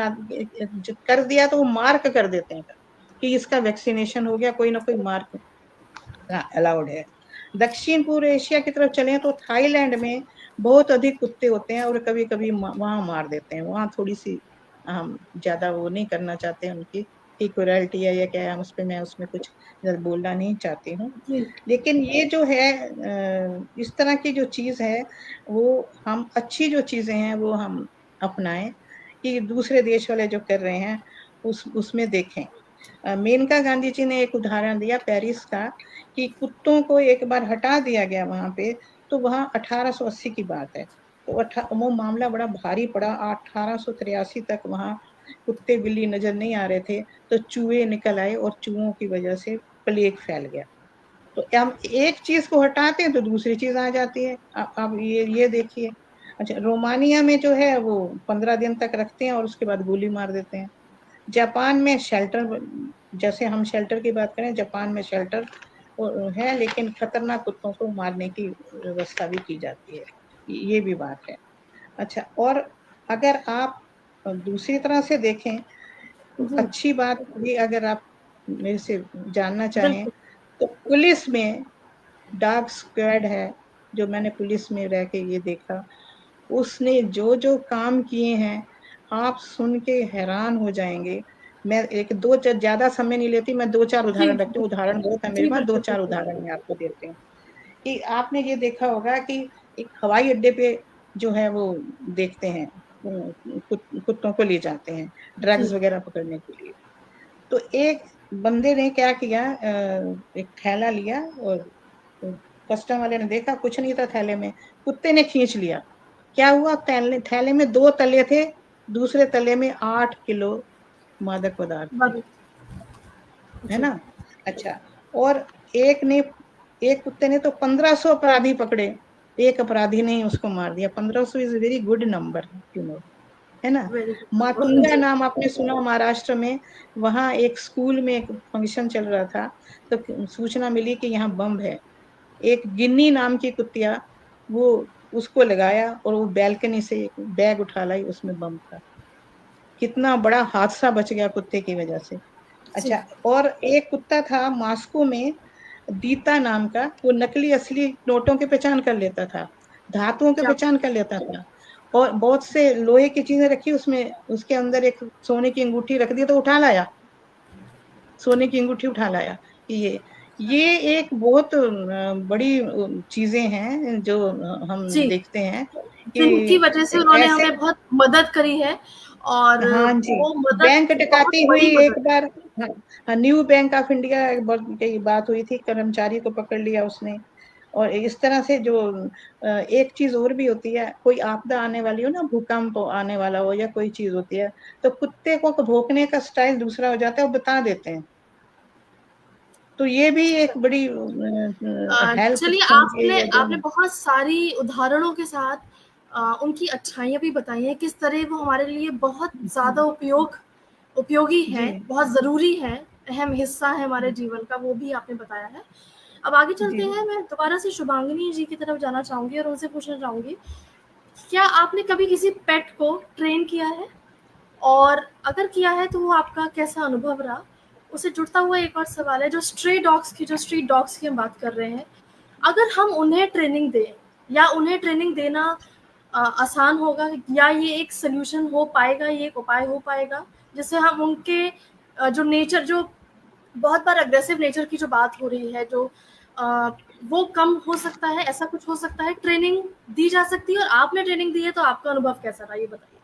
कर दिया तो वो मार्क कर देते हैं कि इसका वैक्सीनेशन हो गया, कोई ना कोई मार्क अलाउड है। दक्षिण पूर्व एशिया की तरफ चले तो थाईलैंड में बहुत अधिक कुत्ते होते हैं और कभी कभी वहां मार देते हैं। वहां थोड़ी सी हम ज्यादा वो नहीं करना चाहते, उनकी इक्वलिटी है या क्या है, मैं उसमें कुछ बोलना नहीं चाहती हूँ। लेकिन ये जो है इस तरह की जो चीज है वो हम अच्छी जो चीजें हैं वो हम अपनाएं कि दूसरे देश वाले जो कर रहे हैं उसमें देखें। मेनका गांधी जी ने एक उदाहरण दिया पेरिस का कि कुत्तों को एक बार हटा दिया गया वहां पे, तो वहां 1880 की बात है, तो वो मामला बड़ा भारी पड़ा। 1883 तक वहां कुत्ते बिल्ली नजर नहीं आ रहे थे, तो चूहे निकल आए और चूहों की वजह से प्लेग फैल गया। तो हम एक चीज को हटाते हैं तो दूसरी चीज आ जाती है। आप ये देखिए। अच्छा, रोमानिया में जो है वो 15 दिन तक रखते हैं और उसके बाद गोली मार देते हैं। जापान में शेल्टर, जैसे हम शेल्टर की बात करें, जापान में शेल्टर है, लेकिन खतरनाक कुत्तों को मारने की व्यवस्था भी की जाती है। ये भी बात है। अच्छा, और अगर आप दूसरी तरह से देखें, अच्छी बात भी अगर आप मेरे से जानना चाहें तो पुलिस में डॉग स्क्वाड है, जो मैंने पुलिस में रह के ये देखा, उसने जो जो काम किए हैं आप सुन के हैरान हो जाएंगे। मैं एक दो ज्यादा समय नहीं लेती, मैं 2-4 उदाहरण रखती हूँ, उदाहरण बहुत है मेरे पास, 2-4 उदाहरण मैं आपको देती हूँ। कि आपने ये देखा होगा कि एक हवाई अड्डे पे जो है वो देखते हैं कुत्तों को ले जाते हैं ड्रग्स वगैरह पकड़ने के लिए। तो एक बंदे ने क्या किया, एक थैला लिया और कस्टम वाले ने देखा कुछ नहीं था थैले में, कुत्ते ने खींच लिया। क्या हुआ, थैले में 2 तले थे, दूसरे तले में 8 किलो मादक पदार्थ थे, है ना। अच्छा, और एक कुत्ते ने तो 1500 अपराधी पकड़े, एक अपराधी ने उसको मार दिया। 1500 is very good number, you know, है ना। मातुंगा नाम आपने सुना महाराष्ट्र में, वहां एक स्कूल में एक फंक्शन चल रहा था, तो सूचना मिली कि यहाँ बम है। एक गिन्नी नाम की कुतिया, वो उसको लगाया और वो बैल्कनी से एक बैग उठा लाई, उसमें बम था। कितना बड़ा हादसा बच गया कुत्ते की वजह से। अच्छा, और एक कुत्ता था मॉस्को में, दीता नाम का, वो नकली असली नोटों की पहचान कर लेता था, धातुओं की पहचान कर लेता था, और बहुत से लोहे की चीजें रखी उसमें, उसके अंदर एक सोने की अंगूठी रख दी तो उठा लाया, सोने की अंगूठी उठा लाया। ये एक बहुत बड़ी चीजें हैं जो हम जी, देखते हैं जिनकी वजह से उन्होंने ऐसे, हमें बहुत मदद करी है और हाँ जी, वो मदद बैंक बहुत डकैती हुई बड़ी एक मदद है। बार। हाँ, न्यू बैंक ऑफ इंडिया की बात हुई थी, कर्मचारी को पकड़ लिया उसने। और इस तरह से जो एक चीज और भी होती है, कोई आपदा आने वाली हो ना, भूकंप आने वाला हो या कोई चीज होती है, तो कुत्ते को भौंकने का स्टाइल दूसरा हो जाता है, वो बता देते हैं। तो ये भी एक बड़ी हेल्प चलिए, समझिए आपने या जो आपने बहुत सारी उदाहरणों के साथ उनकी अच्छाइयाँ भी बताई हैं, किस तरह वो हमारे लिए बहुत ज़्यादा उपयोगी जी हैं, बहुत ज़रूरी हैं, अहम हिस्सा है हमारे जीवन का, वो भी आपने बताया है। अब आगे चलते जी। हैं, मैं दोबारा से शुभांगिनी जी की तरफ जाना चाहूँगी और उनसे पूछना चाहूँगी, क्या आपने कभी किसी पेट को ट्रेन किया है? और अगर किया है तो वो आपका कैसा अनुभव रहा? उससे जुड़ता हुआ एक और सवाल है, जो स्ट्रीट डॉग्स की हम बात कर रहे हैं, अगर हम उन्हें ट्रेनिंग दें या उन्हें ट्रेनिंग देना आसान होगा, या ये एक सॉल्यूशन हो पाएगा, ये एक उपाय हो पाएगा जिससे हम उनके जो नेचर, जो बहुत बार अग्रेसिव नेचर की जो बात हो रही है, जो अ, वो कम हो सकता है, ऐसा कुछ हो सकता है, ट्रेनिंग दी जा सकती है? और आपने ट्रेनिंग दी है तो आपका अनुभव कैसा रहा, ये बताइए।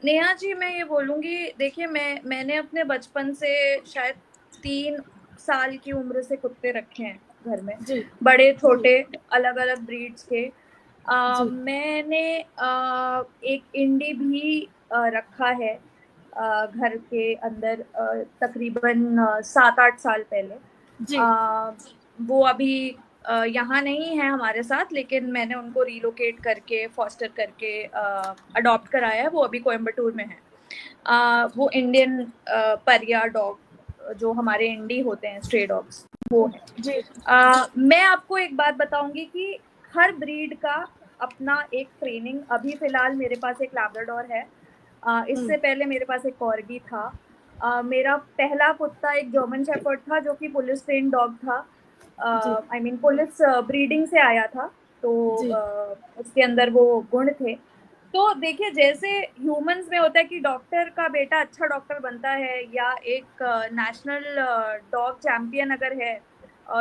नेहा जी, मैं ये बोलूंगी, देखिए मैंने अपने बचपन से शायद 3 साल की उम्र से कुत्ते रखे हैं घर में, जी बड़े जी छोटे अलग अलग ब्रीड्स के। जी मैंने एक इंडी भी रखा है घर के अंदर, तकरीबन 7-8 साल पहले। जी वो अभी यहाँ नहीं है हमारे साथ, लेकिन मैंने उनको रिलोकेट करके फॉस्टर करके अडॉप्ट कराया है। वो अभी कोयम्बटूर में है। वो इंडियन परिया डॉग, जो हमारे इंडी होते हैं, स्ट्रे डॉग्स, वो है। जी मैं आपको एक बात बताऊंगी कि हर ब्रीड का अपना एक ट्रेनिंग, अभी फिलहाल मेरे पास एक लैब्राडोर है। इससे पहले मेरे पास एक कॉर्गी था। मेरा पहला कुत्ता एक जर्मन शेफर्ड था, जो कि पुलिस ट्रेन डॉग था। जी आई मीन पुलिस ब्रीडिंग से आया था, तो जी उसके अंदर वो गुण थे। तो देखिए, जैसे ह्यूमंस में होता है कि डॉक्टर का बेटा अच्छा डॉक्टर बनता है, या एक नेशनल डॉग चैंपियन अगर है,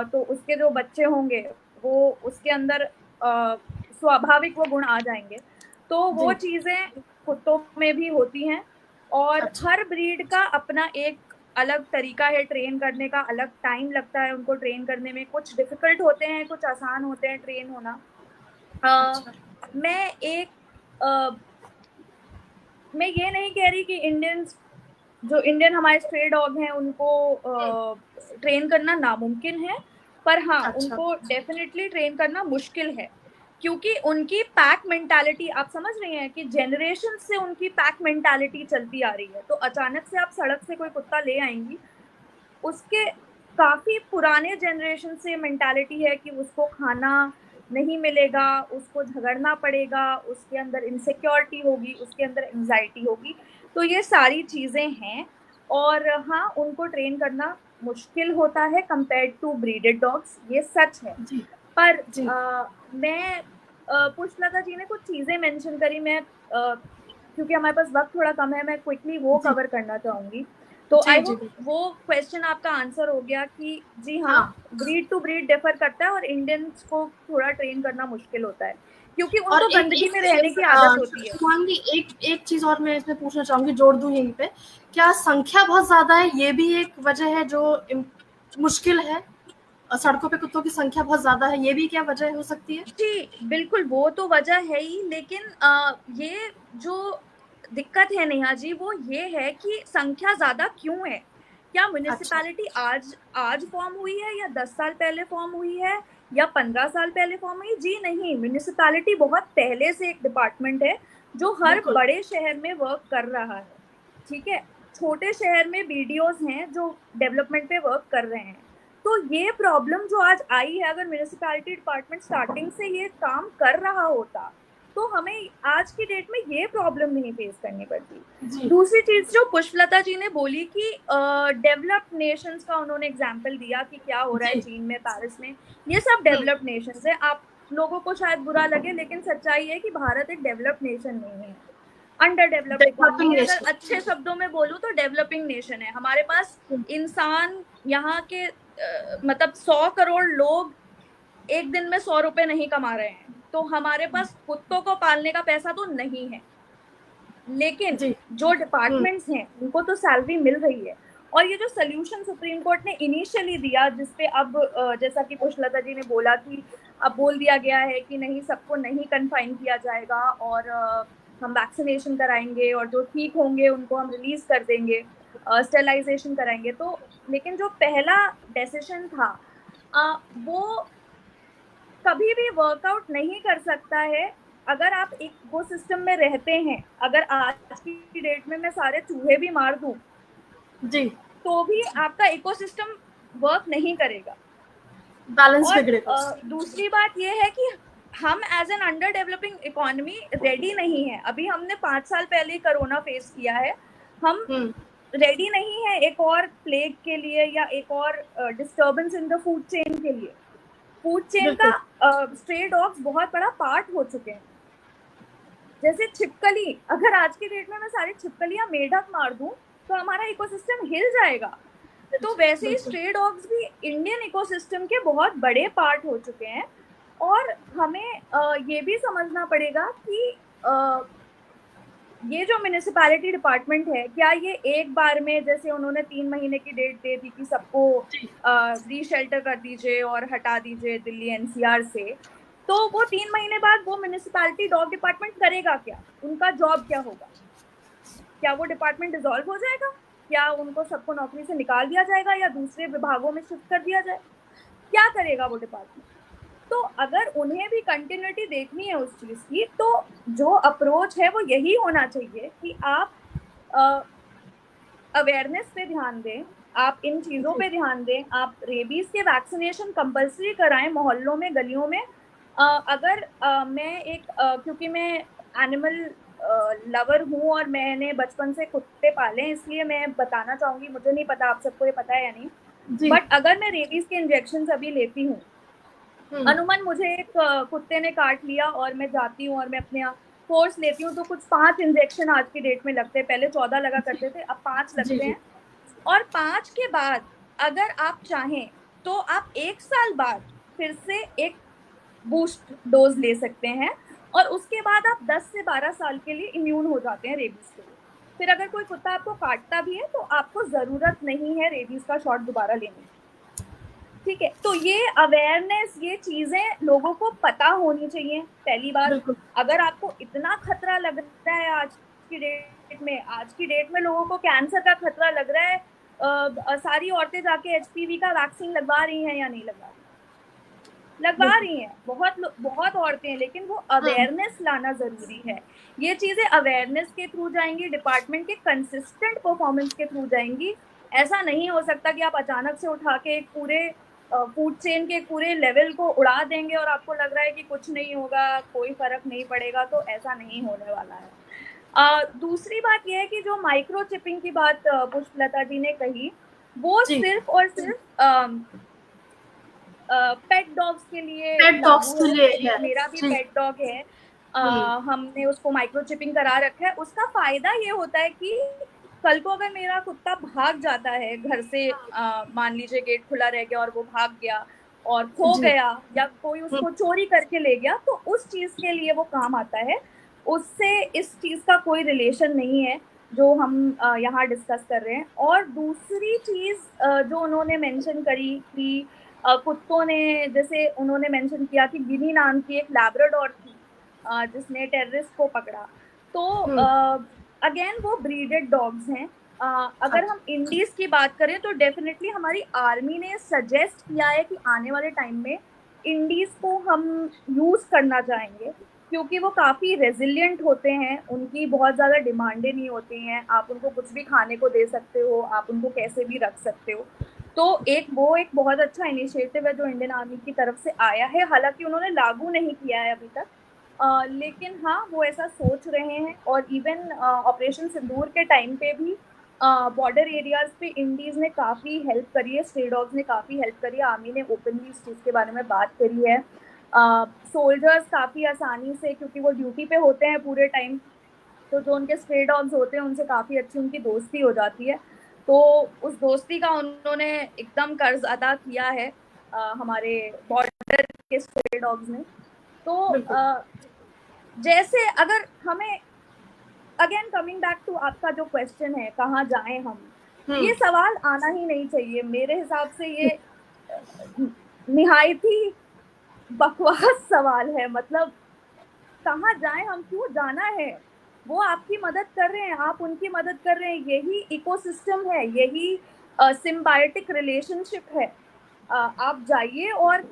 तो उसके जो बच्चे होंगे वो उसके अंदर स्वाभाविक वो गुण आ जाएंगे। तो वो जी चीजें कुत्तों में भी होती हैं। और अच्छा हर ब्रीड का अपना एक अलग तरीका है ट्रेन करने का, अलग टाइम लगता है उनको ट्रेन करने में। कुछ डिफिकल्ट होते हैं, कुछ आसान होते हैं ट्रेन होना। अच्छा मैं एक मैं ये नहीं कह रही कि जो इंडियन हमारे स्ट्रे डॉग हैं उनको ट्रेन करना नामुमकिन है, पर हाँ, अच्छा उनको डेफिनेटली ट्रेन करना मुश्किल है, क्योंकि उनकी पैक मेंटालिटी, आप समझ रही हैं कि जनरेशन से उनकी पैक मेंटालिटी चलती आ रही है। तो अचानक से आप सड़क से कोई कुत्ता ले आएंगी, उसके काफी पुराने जनरेशन से मेंटालिटी है कि उसको खाना नहीं मिलेगा, उसको झगड़ना पड़ेगा, उसके अंदर इनसिक्योरिटी होगी, उसके अंदर एंजाइटी होगी। तो ये सारी चीजें हैं। और हाँ, उनको ट्रेन करना मुश्किल होता है कंपेयर्ड टू ब्रीडेड डॉग्स, ये सच है। जी पर जी मैं पुष्पलता जी ने कुछ चीजें मेंशन करी, मैं क्योंकि हमारे पास वक्त थोड़ा कम है, मैं क्विकली वो जी कवर करना चाहूंगी। तो जी आई जी होप बिल्कुल। वो क्वेश्चन आपका आंसर हो गया कि जी हाँ, हाँ, ब्रीड टू ब्रीड डिफर करता है, और इंडियंस को थोड़ा ट्रेन करना मुश्किल होता है, क्योंकि और उनको एक गंदगी एक में रहने चीज की आदत होती है। शुभांगी, एक एक चीज और मैं इसमें पूछना चाहूंगी, जोड़ दूं यहीं पे, क्या संख्या बहुत ज्यादा है, ये भी एक वजह है जो मुश्किल है? सड़कों पे कुत्तों की संख्या बहुत ज्यादा है, ये भी क्या वजह हो सकती है? जी बिल्कुल, वो तो वजह है ही, लेकिन ये जो दिक्कत है नेहा जी, वो ये है कि संख्या ज्यादा क्यों है। क्या अच्छा म्युनिसिपैलिटी आज आज फॉर्म हुई है, या 10 साल पहले फॉर्म हुई है, या 15 साल पहले फॉर्म हुई? जी नहीं, म्युनिसिपैलिटी बहुत पहले से एक डिपार्टमेंट है जो हर बिल्कुल। बड़े शहर में वर्क कर रहा है। ठीक है, छोटे शहर में बीडीओज हैं जो डेवलपमेंट पे वर्क कर रहे हैं। तो ये प्रॉब्लम जो आज आई है, अगर म्यूनिसिपैलिटी डिपार्टमेंट स्टार्टिंग से ये काम कर रहा होता, तो हमें आज की डेट में ये प्रॉब्लम नहीं फेस करनी पड़ती। जी दूसरी चीज जो पुष्पलता जी ने बोली कि डेवलप्ड नेशंस का उन्होंने एग्जांपल दिया कि क्या हो रहा है जी चीन में, पेरिस में, ये सब डेवलप्ड नेशंस है। आप लोगों को शायद बुरा लगे, लेकिन सच्चाई है कि भारत एक डेवलप्ड नेशन नहीं है। अंडर डेवलप्ड इकोनॉमी है। अगर नेशन। अच्छे शब्दों में बोलूं तो डेवलपिंग नेशन है। हमारे पास इंसान यहाँ के मतलब 100 करोड़ लोग एक दिन में 100 रुपए नहीं कमा रहे हैं, तो हमारे पास कुत्तों को पालने का पैसा तो नहीं है, लेकिन जी। जो डिपार्टमेंट्स हैं उनको तो सैलरी मिल रही है। और ये जो सोल्यूशन सुप्रीम कोर्ट ने इनिशियली दिया, जिसपे अब जैसा कि पुष्पलता जी ने बोला कि अब बोल दिया गया है कि नहीं, सबको नहीं कन्फाइन किया जाएगा और हम वैक्सीनेशन कराएंगे और जो ठीक होंगे उनको हम रिलीज कर देंगे, स्टेलाइजेशन कराएंगे। तो लेकिन जो पहला डिसीजन था वो कभी भी वर्कआउट नहीं कर सकता है अगर आप एक इकोसिस्टम में रहते हैं। अगर आज की डेट में मैं सारे चूहे भी मार दूं जी, तो भी आपका इकोसिस्टम वर्क नहीं करेगा, बैलेंस और बिगड़ेगा। दूसरी बात यह है कि हम as an under developing economy ready नहीं है। अभी हमने 5 साल पहले कोरोना फेस किया है, हम रेडी नहीं है एक और प्लेग के लिए या एक और disturbance in the food chain के लिए। फूड चेन का स्ट्रे डॉग्स बहुत बड़ा पार्ट हो चुके हैं। जैसे छिपकली, अगर आज की डेट में मैं सारी छिपकलियां मेढक मार दूं तो हमारा इकोसिस्टम हिल जाएगा। तो वैसे ही स्ट्रे डॉग्स भी इंडियन इकोसिस्टम के बहुत बड़े पार्ट हो चुके हैं। और हमें ये भी समझना पड़ेगा कि ये जो म्युनिसिपैलिटी डिपार्टमेंट है, क्या ये एक बार में, जैसे उन्होंने 3 महीने की डेट दे दी कि सबको रीशेल्टर कर दीजिए और हटा दीजिए दिल्ली एनसीआर से, तो वो 3 महीने बाद वो म्युनिसिपैलिटी डॉग डिपार्टमेंट करेगा क्या? उनका जॉब क्या होगा? क्या वो डिपार्टमेंट डिसॉल्व हो जाएगा? क्या उनको सबको नौकरी से निकाल दिया जाएगा या दूसरे विभागों में शिफ्ट कर दिया जाए? क्या करेगा वो डिपार्टमेंट? तो अगर उन्हें भी कंटिन्यूटी देखनी है उस चीज की, तो जो अप्रोच है वो यही होना चाहिए कि आप अवेयरनेस पे ध्यान दें, आप इन चीजों पे ध्यान दें, आप रेबीज के वैक्सीनेशन कंपल्सरी कराएं मोहल्लों में, गलियों में। अगर मैं एक क्योंकि मैं एनिमल लवर हूँ और मैंने बचपन से कुत्ते पाले, इसलिए मैं बताना चाहूंगी, मुझे नहीं पता आप सबको ये पता है या नहीं, बट अगर मैं रेबीज के इंजेक्शन अभी लेती हूँ, अनुमान मुझे एक कुत्ते ने काट लिया और मैं जाती हूँ और मैं अपने कोर्स लेती हूँ, तो कुछ 5 इंजेक्शन आज की डेट में लगते हैं। पहले 14 लगा करते थे, अब 5 लगते हैं। और 5 के बाद अगर आप चाहें तो आप 1 साल बाद फिर से एक बूस्ट डोज ले सकते हैं, और उसके बाद आप 10 से 12 साल के लिए इम्यून हो जाते हैं रेबीज के लिए। फिर अगर कोई कुत्ता आपको काटता भी है तो आपको जरूरत नहीं है रेबीज का शॉट दोबारा लेने की। ठीक है, तो ये अवेयरनेस, ये चीजें लोगों को पता होनी चाहिए। पहली बात, अगर आपको इतना खतरा लग रहा है आज की डेट में लोगों को कैंसर का खतरा लग रहा है, सारी औरतें जाके एचपीवी का वैक्सीन लगवा रही हैं या नहीं लगवा रही हैं? बहुत औरतें हैं, लेकिन वो अवेयरनेस लाना जरूरी है। ये चीजें अवेयरनेस के थ्रू जाएंगी, डिपार्टमेंट के कंसिस्टेंट परफॉर्मेंस के थ्रू जाएंगी। ऐसा नहीं हो सकता कि आप अचानक से उठा के एक पूरे फूड चेन के पूरे लेवल को उड़ा देंगे और आपको लग रहा है कि कुछ नहीं होगा, कोई फर्क नहीं पड़ेगा। तो ऐसा नहीं होने वाला है। दूसरी बात यह है कि जो माइक्रो चिपिंग की बात पुष्पलता जी ने कही, वो सिर्फ और सिर्फ पेट डॉग्स के लिए, मेरा भी पेट डॉग है, हमने उसको माइक्रो चिपिंग करा रखा है। उसका फायदा ये होता है कि कल को अगर मेरा कुत्ता भाग जाता है घर से, मान लीजिए गेट खुला रह गया और वो भाग गया और खो गया, या कोई उसको चोरी करके ले गया, तो उस चीज के लिए वो काम आता है। उससे इस चीज का कोई रिलेशन नहीं है जो हम यहाँ डिस्कस कर रहे हैं। और दूसरी चीज जो उन्होंने मेंशन करी कि कुत्तों ने, जैसे उन्होंने मेंशन किया कि गिनी नाम की एक लैब्राडोर थी जिसने टेररिस्ट को पकड़ा, तो अगेन वो ब्रीडेड डॉग्स हैं। अगर हम इंडीज की बात करें तो डेफिनेटली हमारी आर्मी ने सजेस्ट किया है कि आने वाले टाइम में इंडीज को हम यूज करना चाहेंगे, क्योंकि वो काफ़ी रेजिलियंट होते हैं, उनकी बहुत ज़्यादा डिमांडें नहीं होती हैं, आप उनको कुछ भी खाने को दे सकते हो, आप उनको कैसे भी रख सकते हो। तो एक बहुत अच्छा इनिशिएटिव है जो इंडियन आर्मी की तरफ से आया है। हालांकि उन्होंने लागू नहीं किया है अभी तक, लेकिन हाँ वो ऐसा सोच रहे हैं। और इवन ऑपरेशन सिंदूर के टाइम पे भी बॉर्डर एरियाज पे इंडीज ने काफ़ी हेल्प करी है, स्ट्रे डॉग्स ने काफ़ी हेल्प करी है, आर्मी ने ओपनली इस चीज़ के बारे में बात करी है। सोल्जर्स काफ़ी आसानी से, क्योंकि वो ड्यूटी पे होते हैं पूरे टाइम, तो जो उनके स्ट्रे डॉग्स होते हैं उनसे काफ़ी अच्छी उनकी दोस्ती हो जाती है। तो उस दोस्ती का उन्होंने एकदम कर्ज अदा किया है हमारे बॉर्डर के स्ट्रे डॉग्स ने। तो जैसे अगर हमें अगेन कमिंग बैक टू आपका जो क्वेश्चन है कहाँ जाएं हम, ये सवाल आना ही नहीं चाहिए मेरे हिसाब से। ये निहायत ही बकवास सवाल है। मतलब कहाँ जाएं हम, क्यों जाना है? वो आपकी मदद कर रहे हैं, आप उनकी मदद कर रहे हैं, यही इकोसिस्टम है, यही सिम्बायोटिक रिलेशनशिप है। आप जाइए और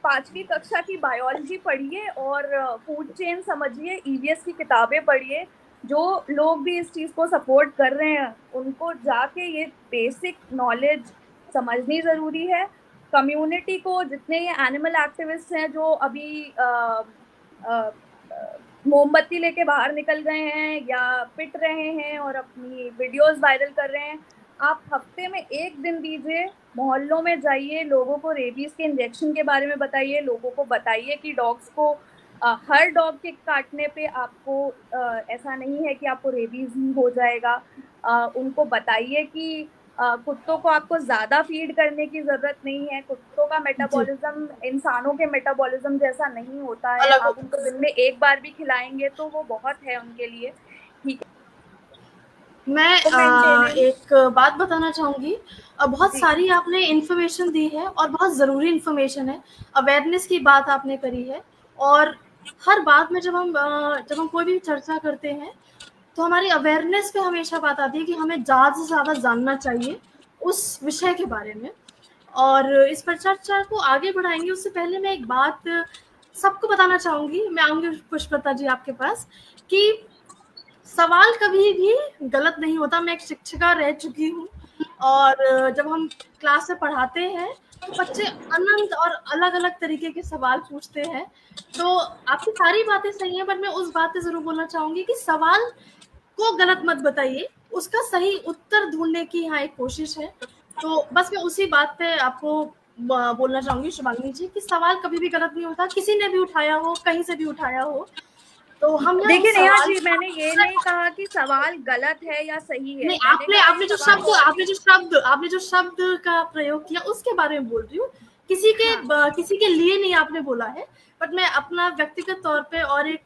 5वीं कक्षा की बायोलॉजी पढ़िए और फूड चेन समझिए, ईवीएस की किताबें पढ़िए। जो लोग भी इस चीज़ को सपोर्ट कर रहे हैं उनको जाके ये बेसिक नॉलेज समझनी ज़रूरी है। कम्युनिटी को, जितने ये एनिमल एक्टिविस्ट हैं जो अभी मोमबत्ती लेके बाहर निकल गए हैं या पिट रहे हैं और अपनी वीडियोस वायरल कर रहे हैं, आप हफ्ते में 1 दिन दीजिए, मोहल्लों में जाइए, लोगों को रेबीज के इंजेक्शन के बारे में बताइए, लोगों को बताइए कि डॉग्स को हर डॉग के काटने पे आपको ऐसा नहीं है कि आपको रेबीज ही हो जाएगा। उनको बताइए कि कुत्तों को आपको ज़्यादा फीड करने की ज़रूरत नहीं है। कुत्तों का मेटाबॉलिज्म इंसानों के मेटाबॉलिज्म जैसा नहीं होता है। आप उनको दिन में 1 बार भी खिलाएंगे तो वो बहुत है उनके लिए। ठीक है, मैं एक बात बताना चाहूँगी। बहुत सारी आपने इन्फॉर्मेशन दी है और बहुत ज़रूरी इन्फॉर्मेशन है। अवेयरनेस की बात आपने करी है और हर बात में जब हम कोई भी चर्चा करते हैं तो हमारी अवेयरनेस पे हमेशा बात आती है कि हमें ज़्यादा से ज़्यादा जानना चाहिए उस विषय के बारे में। और इस पर चर्चा को आगे बढ़ाएंगे उससे पहले मैं एक बात सबको बताना चाहूँगी। मैं आऊँगी पुष्पलता जी आपके पास कि सवाल कभी भी गलत नहीं होता। मैं एक शिक्षिका रह चुकी हूँ और जब हम क्लास में पढ़ाते हैं तो बच्चे अनंत और अलग-अलग तरीके के सवाल पूछते हैं। तो आपकी सारी बातें सही हैं, पर मैं उस बात पे ज़रूर बोलना चाहूँगी कि सवाल को गलत मत बताइए, उसका सही उत्तर ढूँढने की यहाँ एक कोशिश है। तो बस मैं उसी बात पे आपको बोलना चाहूँगी शुभांगी जी कि सवाल कभी भी गलत नहीं होता, किसी ने भी उठाया हो, कहीं से भी उठाया हो। तो हम देखिए नेहा जी, मैंने ये नहीं कहा कि सवाल गलत है या सही है। नहीं, आपने जो शब्द का प्रयोग किया उसके बारे में बोल रही हूँ। किसी के लिए नहीं आपने बोला है, बट मैं अपना व्यक्तिगत तौर पे और एक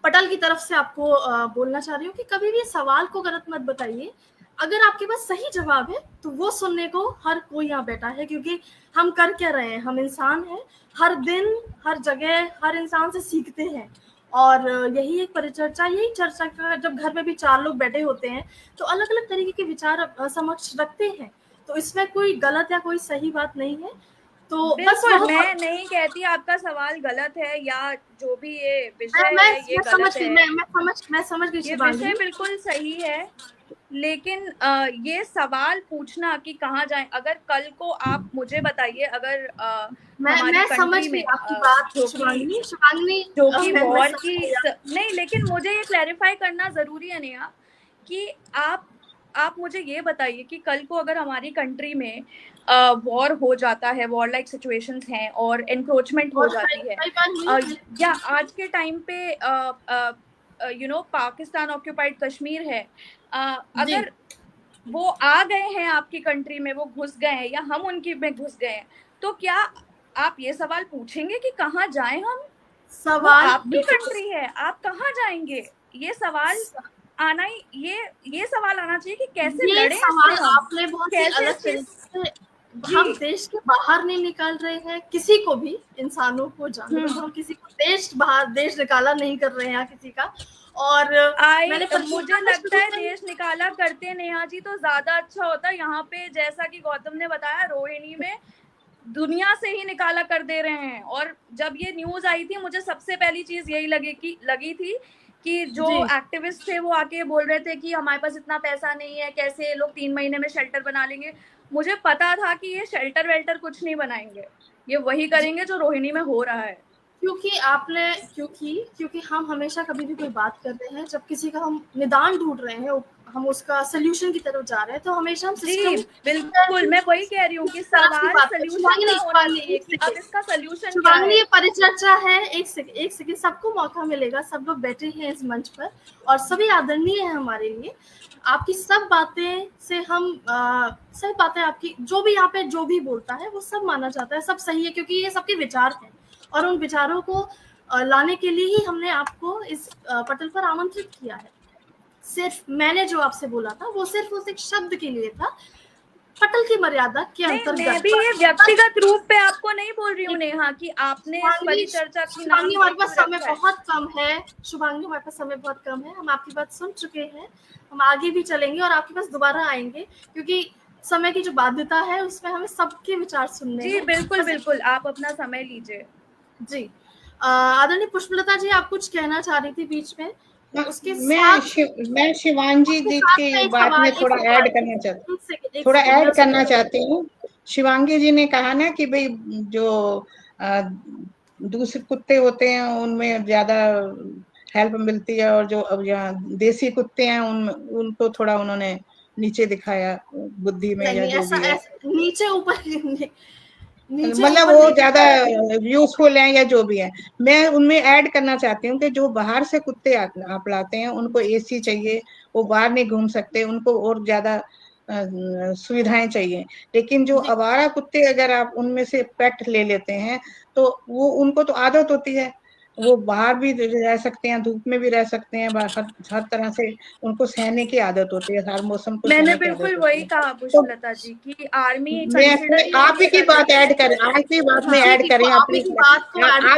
पटल की तरफ से आपको बोलना चाह रही हूँ कि कभी भी सवाल को गलत मत बताइए। अगर आपके पास सही जवाब है तो वो सुनने को हर कोई यहाँ बैठा है, क्योंकि हम कर क्या रहे हैं, हम इंसान हैं। हर दिन हर जगह हर इंसान से सीखते हैं और यही एक परिचर्चा, यही चर्चा का जब घर में भी 4 लोग बैठे होते हैं तो अलग अलग तरीके के विचार समक्ष रखते हैं। तो इसमें कोई गलत या कोई सही बात नहीं है। तो बिल्कुल मैं नहीं कहती आपका सवाल गलत है या जो भी ये विषय है ये गलत है। मैं समझ गई। ये विषय बिल्कुल सही है, लेकिन ये सवाल पूछना कि कहाँ जाएं, अगर कल को आप मुझे बताइए, अगर मैं समझ गई आपकी बात शुभांगी, जो कि वॉर की नहीं, लेकिन मुझे ये क्लैरिफाई करना जरूरी है नेहा कि आप मुझे ये बताइए कि कल को अगर हमारी कंट्री में वॉर हो जाता है, वॉर लाइक सिचुएशंस हैं और एनक्रोचमेंट हो जाती है, या आज के टाइम पे पाकिस्तान ऑक्यूपाइड कश्मीर है, अगर वो आ गए हैं आपकी कंट्री में, वो घुस गए हैं या हम उनकी में घुस गए हैं, तो क्या आप ये सवाल पूछेंगे कि कहाँ जाएं हम? सवाल आपकी कंट्री है, आप कहाँ जाएंगे? ये सवाल आना ही ये सवाल आना चाहिए कि कैसे लड़े सवाल आपने बहुत ही अलग तरीके से। हम देश के बाहर नहीं निकाल रहे हैं किसी को भी, इंसानों को, जानवरों को, हम किसी को देश निकाला नहीं कर रहे हैं किसी का। और मुझे लगता है देश निकाला करते नेहा जी तो ज्यादा अच्छा होता। यहाँ पे जैसा कि गौतम ने बताया, रोहिणी में दुनिया से ही निकाला कर दे रहे हैं। और जब ये न्यूज आई थी, मुझे सबसे पहली चीज यही लगी थी कि जो एक्टिविस्ट थे वो आके बोल रहे थे कि हमारे पास इतना पैसा नहीं है, कैसे लोग 3 महीने में शेल्टर बना लेंगे। मुझे पता था कि ये शेल्टर वेल्टर कुछ नहीं बनाएंगे, ये वही करेंगे जो रोहिणी में हो रहा है। क्योंकि हम हमेशा कभी भी कोई बात कर रहे हैं, जब किसी का हम निदान ढूंढ रहे हैं, हम उसका सोल्यूशन की तरफ जा रहे हैं, तो हमेशा हम जी सिस्टम बिल्कुल, मैं वही कह रही हूँ कि सवाल सोल्यूशन का होना चाहिए कि अब इसका सोल्यूशन क्या है। ये परिचर्चा है। एक सेकंड, सबको मौका मिलेगा, सब लोग बैठे हैं इस मंच पर और सभी आदरणीय है हमारे लिए। आपकी सब बातें से हम सब बातें आपकी जो भी यहाँ पे जो भी बोलता है वो सब माना जाता है, सब सही है, क्योंकि ये सबके विचार हैं और उन विचारों को लाने के लिए ही हमने आपको इस पटल पर आमंत्रित किया है। सिर्फ मैंने जो आपसे बोला था वो सिर्फ उस एक शब्द के लिए था, पटल की मर्यादा के अंतर्गत। मैं भी ये व्यक्तिगत रूप पे आपको नहीं बोल रही हूँ नेहा कि आपने इस परिचर्चा की नाम हमारे पास समय बहुत कम है। शुभांगी, हमारे पास समय बहुत कम है, हम आपकी बात सुन चुके हैं, हम आगे भी चलेंगे और आपके पास दोबारा आएंगे, क्योंकि समय की जो बाध्यता है उसमें हमें सबके विचार सुनने जी बिल्कुल बिल्कुल, आप अपना समय लीजिए। जी आदरणीय पुष्पलता जी, आप कुछ कहना चाह रही थी बीच में, उसके मैं शिवांगी जी की बात में थोड़ा ऐड करना चाहती हूँ। शिवांगी जी ने कहा ना कि भाई जो दूसरे कुत्ते होते हैं उनमें ज्यादा हेल्प मिलती है, और जो अब यहाँ देसी कुत्ते हैं उनको थोड़ा उन्होंने नीचे दिखाया बुद्धि में, या जो भी है नीचे ऊपर मतलब वो ज्यादा यूजफुल है या जो भी है। मैं उनमें ऐड करना चाहती हूँ कि जो बाहर से कुत्ते आप लाते हैं उनको एसी चाहिए, वो बाहर नहीं घूम सकते, उनको और ज्यादा सुविधाएं चाहिए। लेकिन जो आवारा कुत्ते अगर आप उनमें से पेट ले लेते हैं तो वो उनको तो आदत होती है, वो बाहर भी रह सकते हैं, धूप में भी रह सकते हैं, हर तरह से उनको सहने की आदत होती है, हर मौसम को मैंने सहने की आदत बिल्कुल होती वही है। कहा पुष्पलता जी की आर्मी आप ही की बात ऐड करें, आप ही बात में ऐड करें अपनी आप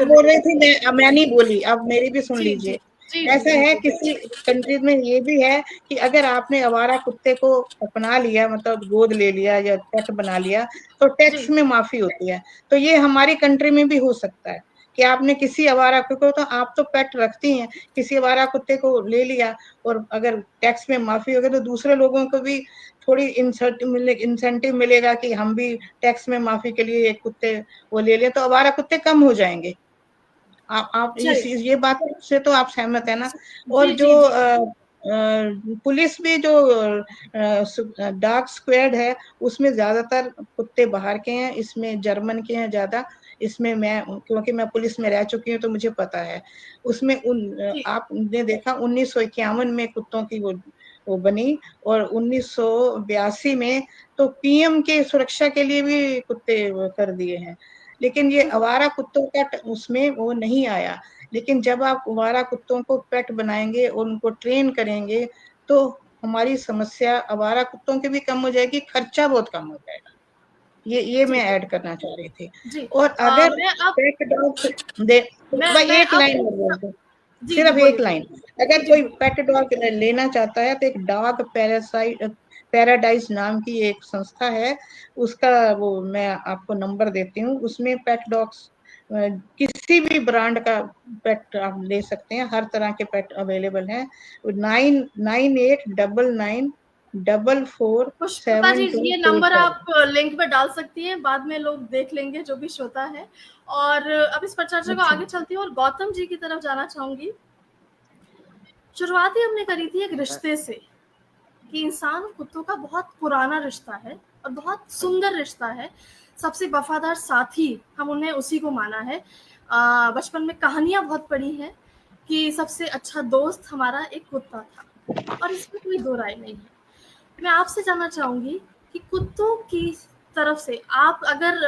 बोल रहे थे, मैं नहीं बोली, अब मेरी भी सुन लीजिए। ऐसा है किसी कंट्रीज में ये भी है कि अगर आपने आवारा कुत्ते को अपना लिया, मतलब गोद ले लिया या पेट बना लिया, तो टैक्स में माफी होती है। तो ये हमारी कंट्री में भी हो सकता है कि आपने किसी आवारा कुत्ते को, तो आप तो पेट रखती हैं, किसी आवारा कुत्ते को ले लिया और अगर टैक्स में माफी हो गई तो दूसरे लोगों को भी थोड़ी इंसेंटिव मिलेगा कि हम भी टैक्स में माफी के लिए एक कुत्ते वो ले लें, तो आवारा कुत्ते कम हो जाएंगे। आप ये बात से तो आप सहमत है ना। और जो पुलिस भी जो डॉग स्क्वाड है उसमें ज्यादातर कुत्ते बाहर के हैं, इसमें जर्मन के हैं ज्यादा। इसमें मैं, क्योंकि मैं पुलिस में रह चुकी हूँ तो मुझे पता है। उसमें आपने देखा 1951 में कुत्तों की वो बनी, और 1982 में तो पीएम के सुरक्षा के लिए भी कुत्ते कर दिए हैं। लेकिन ये आवारा कुत्तों का उसमें वो नहीं आया। लेकिन जब आप आवारा कुत्तों को पेट बनाएंगे और उनको ट्रेन करेंगे तो हमारी समस्या आवारा कुत्तों की भी कम हो जाएगी, खर्चा बहुत कम हो जाएगा। ये मैं ऐड करना चाह रही थी। और अगर पेट डॉग एक लाइन और बोल दूं, सिर्फ एक लाइन, अगर कोई पेट डॉग लेना चाहता है तो एक डॉग पैराडाइज नाम की एक संस्था है, उसका वो मैं आपको नंबर देती हूँ। उसमें पेट डॉग्स किसी भी ब्रांड का पेट आप ले सकते हैं, हर तरह के पेट अवेलेबल हैं। 9989994472। ये नंबर आप लिंक पे डाल सकती हैं, बाद में लोग देख लेंगे जो भी श्रोता है। और अब इस पर चर्चा को आगे चलती है और गौतम जी की तरफ जाना चाहूंगी। शुरुआत ही हमने करी थी एक रिश्ते से कि इंसान और कुत्तों का बहुत पुराना रिश्ता है और बहुत सुंदर रिश्ता है, सबसे वफादार साथी हम उन्हें उसी को माना है। बचपन में कहानियां बहुत पढ़ी हैं कि सबसे अच्छा दोस्त हमारा एक कुत्ता था और इसमें कोई दो राय नहीं है। मैं आपसे जानना चाहूंगी कि कुत्तों की तरफ से आप अगर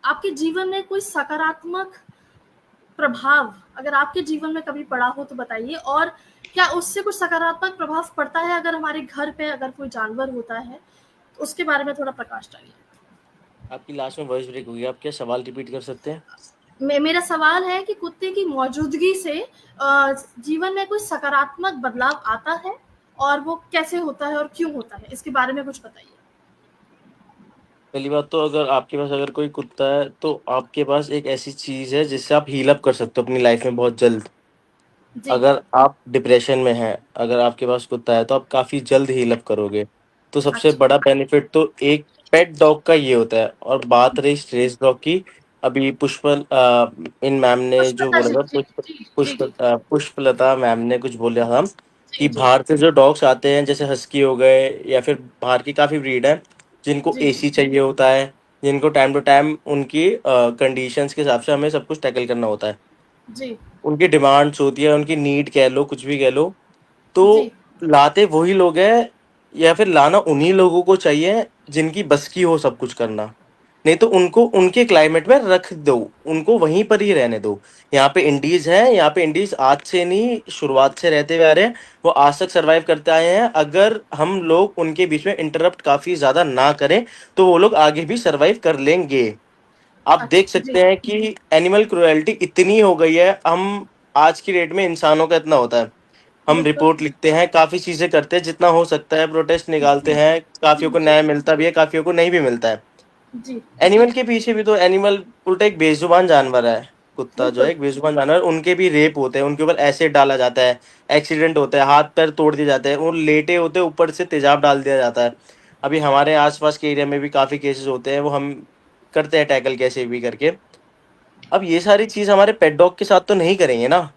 आपके जीवन में कोई सकारात्मक प्रभाव अगर आपके जीवन में कभी पड़ा हो तो बताइए, और क्या उससे कुछ सकारात्मक प्रभाव पड़ता है अगर हमारे घर पे अगर कोई जानवर होता है, तो उसके बारे में थोड़ा प्रकाश डालिए। आपकी लास्ट में वॉइस ब्रेक हुई, आप क्या सवाल रिपीट कर सकते हैं? मेरा सवाल है कि कुत्ते की मौजूदगी से जीवन में कोई सकारात्मक बदलाव आता है और वो कैसे होता है और क्यों होता है, इसके बारे में कुछ बताइए। पहली बात तो अगर आपके पास अगर कोई कुत्ता है तो आपके पास एक ऐसी चीज है जिससे आप हील अप कर सकते हो अपनी लाइफ में बहुत जल्द। अगर आप डिप्रेशन में हैं, अगर आपके पास कुत्ता है तो आप काफी जल्द हील अप करोगे। तो सबसे बड़ा बेनिफिट तो एक पेट डॉग का ये होता है। और बात रही स्ट्रेस डॉग की, अभी इन मैम ने जो पुष्पलता बोला जी, था, जी, जी, जी, पुष्पलता मैम ने कुछ बोला था जी, कि जी, बाहर से जो डॉग्स आते हैं जैसे हस्की हो गए या फिर बाहर की काफ़ी ब्रीड है जिनको जी, एसी चाहिए होता है, जिनको टाइम टू टाइम उनकी कंडीशंस के हिसाब से हमें सब कुछ टैकल करना होता है, जी, उनकी डिमांड्स होती है, उनकी नीड कह लो, कुछ भी कह लो, तो जी, लाते वही लोग हैं या फिर लाना उन्हीं लोगों को चाहिए जिनकी बस की हो सब कुछ करना। नहीं तो उनको उनके क्लाइमेट में रख दो, उनको वहीं पर ही रहने दो। यहाँ पे इंडीज है, यहाँ पे इंडीज आज से नहीं शुरुआत से रहते हुए आ रहे हैं, वो आज तक सरवाइव करते आए हैं। अगर हम लोग उनके बीच में इंटरप्ट काफी ज्यादा ना करें तो वो लोग आगे भी सरवाइव कर लेंगे। आप देख अच्छा, जी, सकते हैं कि एनिमल क्रुएल्टी इतनी हो गई है, हम आज की डेट में इंसानों का इतना होता है, हम बिल्कुल, रिपोर्ट लिखते हैं, काफी चीजें करते हैं, जितना हो सकता है प्रोटेस्ट निकालते जी, हैं, जी, काफियों को जी, न्याय मिलता भी है, काफियों को नहीं भी मिलता है। जी, एनिमल के पीछे भी तो एनिमल उल्टा एक बेजुबान जानवर है। कुत्ता जो है बिल्कुल, एक बेजुबान जानवर, उनके भी रेप होते हैं, उनके ऊपर एसिड डाला जाता है, एक्सीडेंट होता है, हाथ पैर तोड़ दिए जाते हैं, वो लेटे होते हैं, ऊपर से तेजाब डाल दिया जाता है। अभी हमारे आसपास के एरिया में भी काफी केसेस होते हैं, वो हम करते हैं टैकल कैसे भी करके। अब ये सारी चीज हमारे पेट डॉग के साथ तो नहीं करेंगे ना,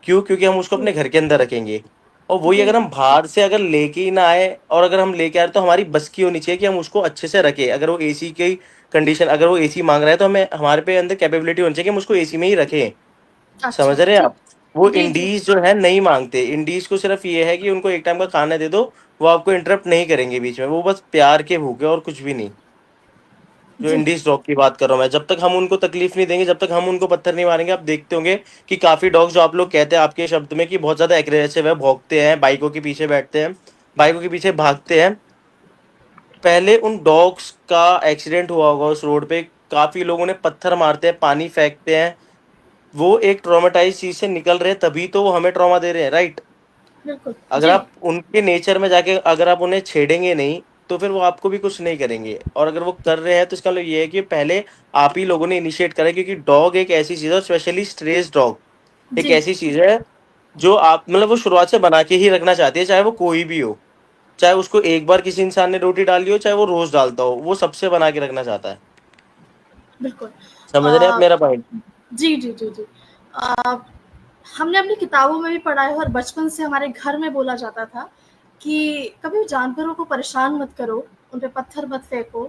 क्यों? क्योंकि हम उसको जी, अपने घर के अंदर रखेंगे। और वही जी, अगर हम बाहर से अगर लेके ही ना आए, और अगर हम लेके आ रहे तो हमारी बस की होनी चाहिए कि हम उसको अच्छे से रखें। अगर वो एसी की कंडीशन, अगर वो एसी मांग रहा है तो हमें हमारे पे अंदर कैपेबिलिटी होनी चाहिए कि हम उसको एसी में ही रखें। अच्छा, समझ रहे हैं ठीक, आप? वो जी, जी, इंडीज जो है नहीं मांगते, इंडीज को सिर्फ ये है कि उनको एक टाइम का खाना दे दो, वो आपको इंटरप्ट नहीं करेंगे बीच में, वो बस प्यार के भूखे और कुछ भी नहीं। जो जी, इंडीज डॉग की बात कर रहा हूँ मैं, जब तक हम उनको तकलीफ नहीं देंगे, जब तक हम उनको पत्थर नहीं मारेंगे। आप देखते होंगे कि काफी डॉग्स जो आप लोग कहते हैं आपके शब्द में कि बहुत ज्यादा एग्रेसिव है, भौंकते हैं, बाइकों के पीछे बैठते हैं, बाइकों के पीछे भागते हैं, पहले उन डॉग्स का एक्सीडेंट हुआ होगा उस रोड पे, काफी लोगों ने पत्थर मारते हैं, पानी फेंकते हैं, वो एक ट्रॉमेटाइज चीज से निकल रहे हैं, तभी तो वो हमें ट्रॉमा दे रहे हैं, राइट? बिल्कुल, अगर जी, आप उनके नेचर में जाके अगर आप उन्हें छेड़ेंगे नहीं तो फिर वो आपको भी कुछ नहीं करेंगे। और अगर वो कर रहे हैं तो इसका मतलब ये है कि पहले आप ही लोगों ने इनिशिएट करा, क्योंकि डॉग एक ऐसी चीज है, स्पेशली स्ट्रेस डॉग एक जी, ऐसी चीज है जो आप मतलब वो शुरुआत से बना के ही रखना चाहती है, चाहे वो कोई भी हो, चाहे उसको एक बार किसी इंसान ने रोटी डाली हो, चाहे वो रोज डालता हो, वो सबसे बना के रखना चाहता है। बिल्कुल। समझ रहे हैं आप अ, मेरा पॉइंट? जी, जी, जी, जी। अ, हमने अपनी किताबों में भी पढ़ा है और बचपन से हमारे घर में बोला जाता था कि कभी जानवरों को परेशान मत करो, उन पे पत्थर मत फेंको।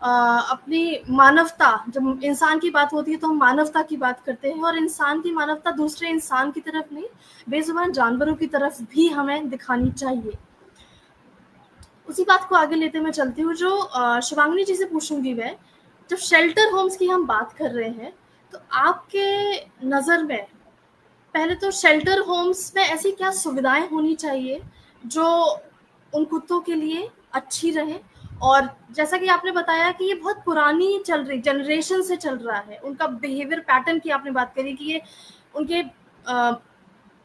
अपनी मानवता, जब इंसान की बात होती है तो हम मानवता की बात करते हैं, और इंसान की मानवता दूसरे इंसान की तरफ नहीं, बेजुबान जानवरों की तरफ भी हमें दिखानी चाहिए। उसी बात को आगे लेते मैं चलती हूँ, जो शिवांगनी जी से पूछूंगी मैं, जब शेल्टर होम्स की हम बात कर रहे हैं, तो आपके नज़र में पहले तो शेल्टर होम्स में ऐसी क्या सुविधाएं होनी चाहिए जो उन कुत्तों के लिए अच्छी रहे? और जैसा कि आपने बताया कि ये बहुत पुरानी चल रही, जनरेशन से चल रहा है, उनका बिहेवियर पैटर्न की आपने बात करी कि ये उनके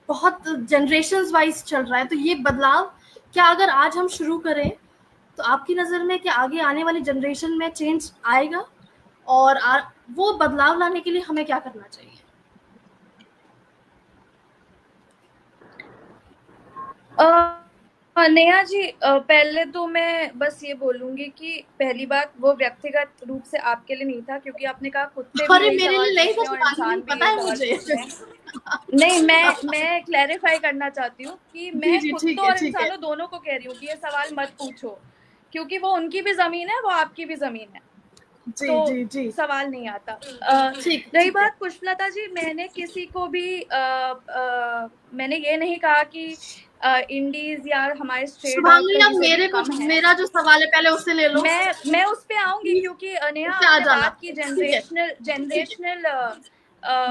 बहुत जनरेशन वाइज चल रहा है, तो ये बदलाव क्या अगर आज हम शुरू करें तो आपकी नज़र में क्या आगे आने वाली जनरेशन में चेंज आएगा? और वो बदलाव लाने के लिए हमें क्या करना चाहिए? नेहा जी, पहले तो मैं बस ये बोलूंगी कि पहली बात, वो व्यक्तिगत रूप से आपके लिए नहीं था, क्योंकि आपने कहा कुत्ते भी अरे यही मेरे सवाल लिए नहीं था पूछते हैं और शिवांगी जी, इंसान भी पता यही है सवाल मुझे। पूछते हैं। नहीं, मैं क्लैरिफाई करना चाहती हूँ कि जी, मैं जी, ठीक कुत्तों है, और ठीक है। इंसानों दोनों को कह रही हूँ कि ये सवाल मत पूछो, क्योंकि वो उनकी भी जमीन है, वो आपकी भी जमीन है, जी, तो जी, जी। सवाल नहीं आता। रही ठीक है। बात पुष्पलता जी, मैंने किसी को भी मैंने ये नहीं कहा कि इंडीज या हमारे स्ट्रे डॉग शुभांगी, अब कहीं से भी मेरे को कम है। मेरा जो सवाल है पहले उससे ले लो। मैं उस पे आऊंगी, प्लीज क्योंकि नेहा उससे आ आपने जाना। बात की ठीक है, ठीक है। जनरेशनल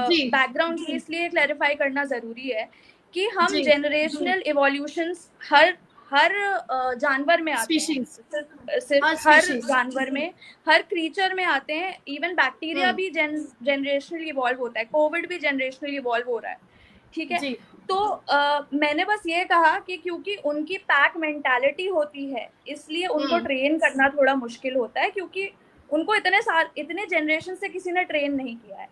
जी, बैकग्राउंड की, इसलिए क्लैरिफाई करना जरूरी है कि हम जी, जनरेशनल इवोल्यूशंस हर हर जानवर में आते हैं, स्पीशीज, सिर्फ हर हर स्पीशीज। जानवर में, हर क्रीचर में आते हैं। इवन बैक्टीरिया भी जनरेशनल इवॉल्व होता है, कोविड भी जनरेशनल इवॉल्व हो रहा है, ठीक है? जी, तो मैंने बस ये कहा कि क्योंकि उनकी पैक मेंटालिटी होती है, इसलिए उनको ट्रेन करना थोड़ा मुश्किल होता है, क्योंकि उनको इतने जनरेशन से किसी ने ट्रेन नहीं किया है।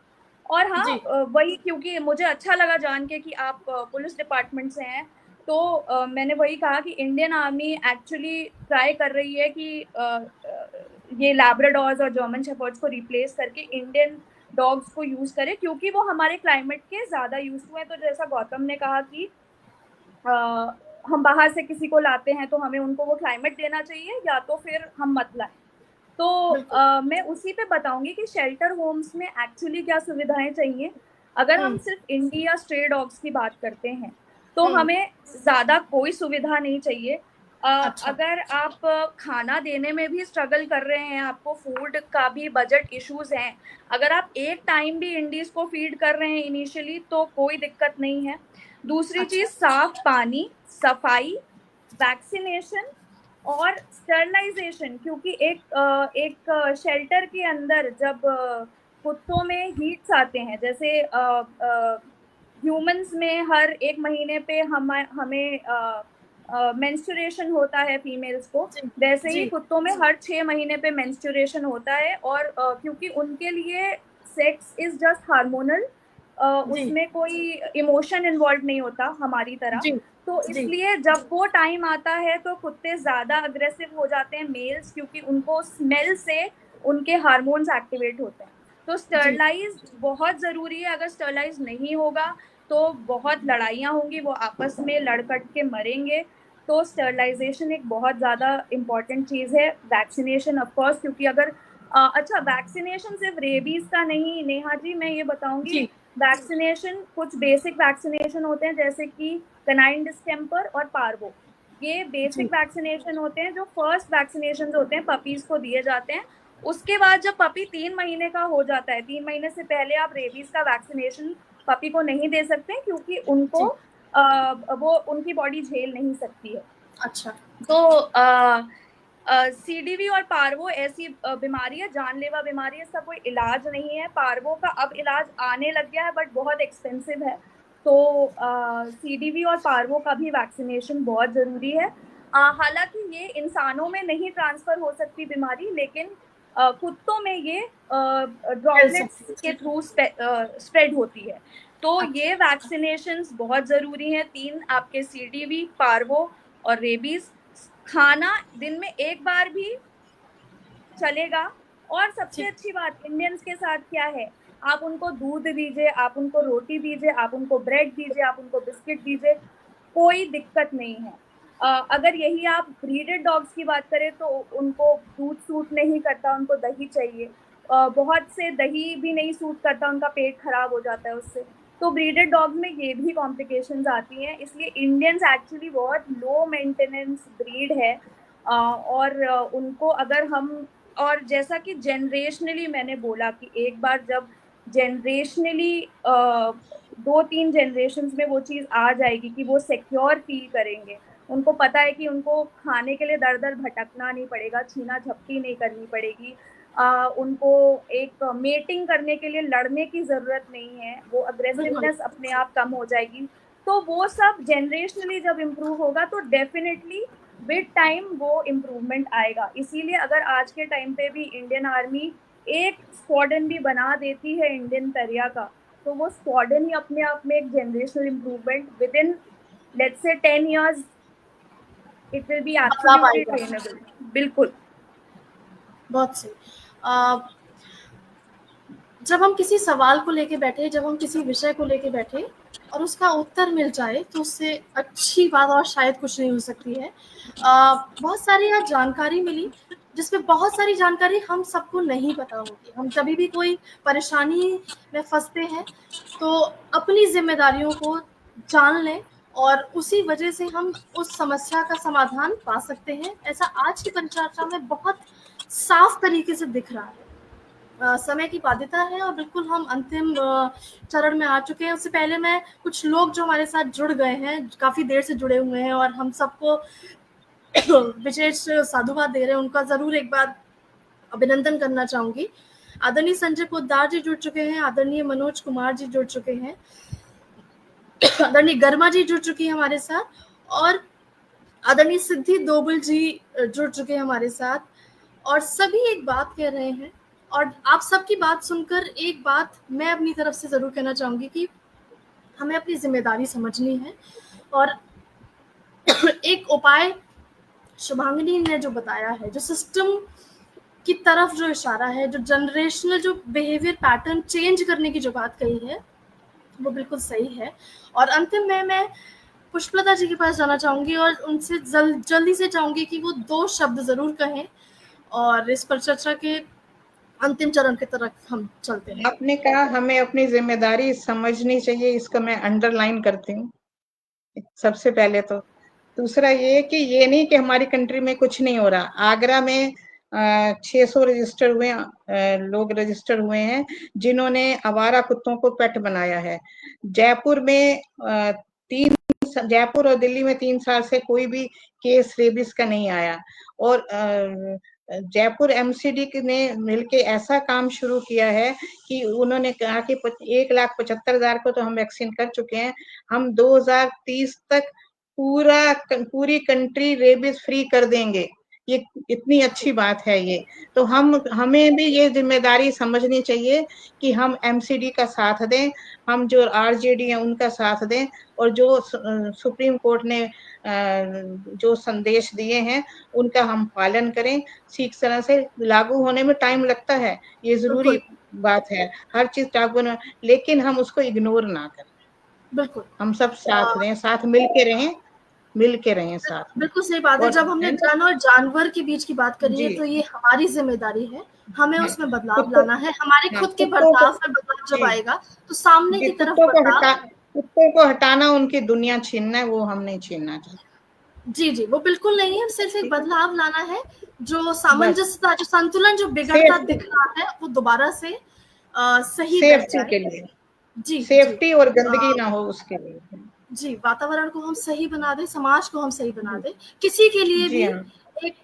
और हाँ, जी, वही, क्योंकि मुझे अच्छा लगा जान के कि आप पुलिस डिपार्टमेंट से हैं, तो मैंने वही कहा कि इंडियन आर्मी एक्चुअली ट्राई कर रही है कि ये लैब्राडोर्स और जर्मन शेपर्ड्स को रिप्लेस करके इंडियन डॉग्स को यूज करें, क्योंकि वो हमारे क्लाइमेट के ज्यादा यूज हुए हैं। तो जैसा गौतम ने कहा कि हम बाहर से किसी को लाते हैं तो हमें उनको वो क्लाइमेट देना चाहिए, या तो फिर हम मत लाएं। तो मैं उसी पे बताऊंगी कि शेल्टर होम्स में एक्चुअली क्या सुविधाएं चाहिए। अगर हम सिर्फ इंडी या स्ट्रे डॉग्स की बात करते हैं तो हमें ज्यादा कोई सुविधा नहीं चाहिए। अच्छा। अगर आप खाना देने में भी स्ट्रगल कर रहे हैं, आपको फूड का भी बजट इश्यूज हैं, अगर आप एक टाइम भी इंडीज को फीड कर रहे हैं इनिशियली, तो कोई दिक्कत नहीं है। दूसरी चीज, साफ पानी, सफाई, वैक्सीनेशन और स्टरलाइजेशन, क्योंकि एक शेल्टर के अंदर जब कुत्तों में हीट्स आते हैं, जैसे ह्यूमंस में हर 1 महीने पे हमें मेंस्ट्रुएशन होता है फीमेल्स को, वैसे ही कुत्तों में हर 6 महीने पे मेंस्ट्रुएशन होता है। और क्योंकि उनके लिए सेक्स इज जस्ट हार्मोनल, उसमें कोई इमोशन इन्वॉल्व नहीं होता हमारी तरह। तो इसलिए जब वो टाइम आता है तो कुत्ते ज्यादा अग्रेसिव हो जाते हैं मेल्स, क्योंकि उनको स्मेल से उनके हार्मोन्स एक्टिवेट होते हैं। तो स्टरलाइज बहुत जरूरी है। अगर स्टरलाइज नहीं होगा तो बहुत लड़ाइयाँ होंगी, वो आपस में लड़ कट के मरेंगे। तो स्टरलाइजेशन एक बहुत ज़्यादा इम्पॉर्टेंट चीज़ है। वैक्सीनेशन ऑफ कोर्स, क्योंकि अगर अच्छा, वैक्सीनेशन सिर्फ रेबीज का नहीं नेहा जी, मैं ये बताऊंगी, वैक्सीनेशन कुछ बेसिक वैक्सीनेशन होते हैं, जैसे कि कैनाइन डिस्टेम्पर और पार्वो। ये बेसिक वैक्सीनेशन होते हैं, जो फर्स्ट वैक्सीनेशन होते हैं पपीज को दिए जाते हैं। उसके बाद जब पपी 3 महीने का हो जाता है, 3 महीने से पहले आप रेबीज का वैक्सीनेशन पपी को नहीं दे सकते, क्योंकि उनको वो उनकी बॉडी झेल नहीं सकती है। अच्छा। तो सीडीवी और पार्वो ऐसी बीमारी है, जानलेवा बीमारी है, इसका कोई इलाज नहीं है। पार्वो का अब इलाज आने लग गया है, बट बहुत एक्सपेंसिव है। तो सीडीवी और पार्वो का भी वैक्सीनेशन बहुत ज़रूरी है। हालांकि ये इंसानों में नहीं ट्रांसफ़र हो सकती बीमारी, लेकिन कुत्तों में ये ड्रॉपलेट्स के थ्रू स्प्रेड होती है। तो ये वैक्सीनेशंस बहुत ज़रूरी हैं। 3 आपके सीडीवी, पार्वो और रेबीज़। खाना दिन में 1 बार भी चलेगा। और सबसे अच्छी बात इंडियंस के साथ क्या है, आप उनको दूध दीजिए, आप उनको रोटी दीजिए, आप उनको ब्रेड दीजिए, आप उनको बिस्किट दीजिए, कोई दिक्कत नहीं है। अगर यही आप ब्रीडेड डॉग्स की बात करें तो उनको दूध सूट नहीं करता, उनको दही चाहिए। बहुत से दही भी नहीं सूट करता, उनका पेट खराब हो जाता है उससे। तो ब्रीडेड डॉग में ये भी कॉम्प्लिकेशंस आती हैं। इसलिए इंडियंस एक्चुअली बहुत लो मेंटेनेंस ब्रीड है। और उनको अगर हम, और जैसा कि जनरेशनली मैंने बोला कि एक बार जब जनरेशनली 2-3 जनरेशन्स में वो चीज़ आ जाएगी कि वो सिक्योर फील करेंगे, उनको पता है कि उनको खाने के लिए दर दर भटकना नहीं पड़ेगा, छीना झपटी नहीं करनी पड़ेगी, उनको एक मेटिंग करने के लिए लड़ने की ज़रूरत नहीं है, वो अग्रेसिवनेस अपने आप कम हो जाएगी। तो वो सब जनरेशनली जब इम्प्रूव होगा तो डेफिनेटली विद टाइम वो इम्प्रूवमेंट आएगा। इसीलिए अगर आज के टाइम पे भी इंडियन आर्मी एक स्क्वाड्रन भी बना देती है इंडियन टेरिया का, तो वो स्क्वाड्रन ही अपने आप में एक generational improvement with in let's say 10 years it will be absolutely trainable. बिल्कुल, बहुत सही। जब हम किसी सवाल को लेके बैठे, जब हम किसी विषय को लेके बैठे और उसका उत्तर मिल जाए तो उससे अच्छी बात और शायद कुछ नहीं हो सकती है। बहुत सारी आज जानकारी मिली, जिसमें बहुत सारी जानकारी हम सबको नहीं पता होगी। हम जब भी कोई परेशानी में फंसते हैं तो अपनी जिम्मेदारियों को जान लें और उसी वजह से हम उस समस्या का समाधान पा सकते हैं। ऐसा आज की परिचर्चा में बहुत साफ तरीके से दिख रहा है। समय की बाध्यता है और बिल्कुल हम अंतिम चरण में आ चुके हैं। उससे पहले मैं कुछ लोग जो हमारे साथ जुड़ गए हैं, काफ़ी देर से जुड़े हुए हैं और हम सबको विशेष साधुवाद दे रहे हैं, उनका ज़रूर एक बार अभिनंदन करना चाहूँगी। आदरणीय संजय पोद्दार जी जुड़ चुके हैं, आदरणीय मनोज कुमार जी जुड़ चुके हैं, आदरणीय गर्मा जी जुड़ चुकी है हमारे साथ, और आदरणीय सिद्धि दोबल जी जुड़ चुके हैं हमारे साथ। और सभी एक बात कह रहे हैं, और आप सबकी बात सुनकर एक बात मैं अपनी तरफ से ज़रूर कहना चाहूँगी कि हमें अपनी जिम्मेदारी समझनी है। और एक उपाय शुभांगिनी ने जो बताया है, जो सिस्टम की तरफ जो इशारा है, जो जनरेशनल जो बिहेवियर पैटर्न चेंज करने की जो बात कही है वो बिल्कुल सही है। और अंतिम में मैं पुष्पलता जी के पास जाना चाहूंगी और उनसे जल्दी से चाहूंगी कि वो 2 शब्द जरूर कहें और इस पर चर्चा के अंतिम चरण की तरफ हम चलते हैं। आपने कहा हमें अपनी जिम्मेदारी समझनी चाहिए, इसको मैं अंडरलाइन करती हूँ सबसे पहले तो। दूसरा ये कि ये नहीं कि हमारी कंट्री में कुछ नहीं हो रहा। आगरा में 600 रजिस्टर हुए लोग रजिस्टर हुए हैं जिन्होंने आवारा कुत्तों को पेट बनाया है। जयपुर में जयपुर और दिल्ली में 3 साल से कोई भी केस रेबिस का नहीं आया। और जयपुर एमसीडी ने मिलके ऐसा काम शुरू किया है कि उन्होंने कहा कि 1,75,000 को तो हम वैक्सीन कर चुके हैं, हम 2030 तक पूरी कंट्री रेबिस फ्री कर देंगे। ये इतनी अच्छी बात है ये। तो हमें भी ये जिम्मेदारी समझनी चाहिए कि हम एमसीडी का साथ दें, हम जो आरजेडी है उनका साथ दें, और जो सुप्रीम कोर्ट ने जो संदेश दिए हैं उनका हम पालन करें। ठीक तरह से लागू होने में टाइम लगता है, ये जरूरी बात है, हर चीज लागू होने, लेकिन हम उसको इग्नोर ना करें। बिल्कुल हम सब साथ दें, साथ मिलके रहें साथ में। बिल्कुल सही बात है। जब हमने जन और जानवर के बीच की बात करी है तो ये हमारी जिम्मेदारी है, हमें उसमें बदलाव लाना है। हमारे खुद के बर्ताव में बदलाव जब आएगा तो सामने की तरफ कुत्तों को हटाना, उनकी दुनिया छीनना है, वो हम नहीं छीनना चाहते। जी वो बिल्कुल नहीं है, सिर्फ एक बदलाव लाना है। जो सामंजस्यता, जो संतुलन जो बिगड़ता दिख रहा है वो दोबारा से सही सेफ्टी के लिए, जी सेफ्टी और गंदगी ना हो उसके लिए। जी, वातावरण को हम सही बना दें, समाज को हम सही बना दें, किसी के लिए भी एक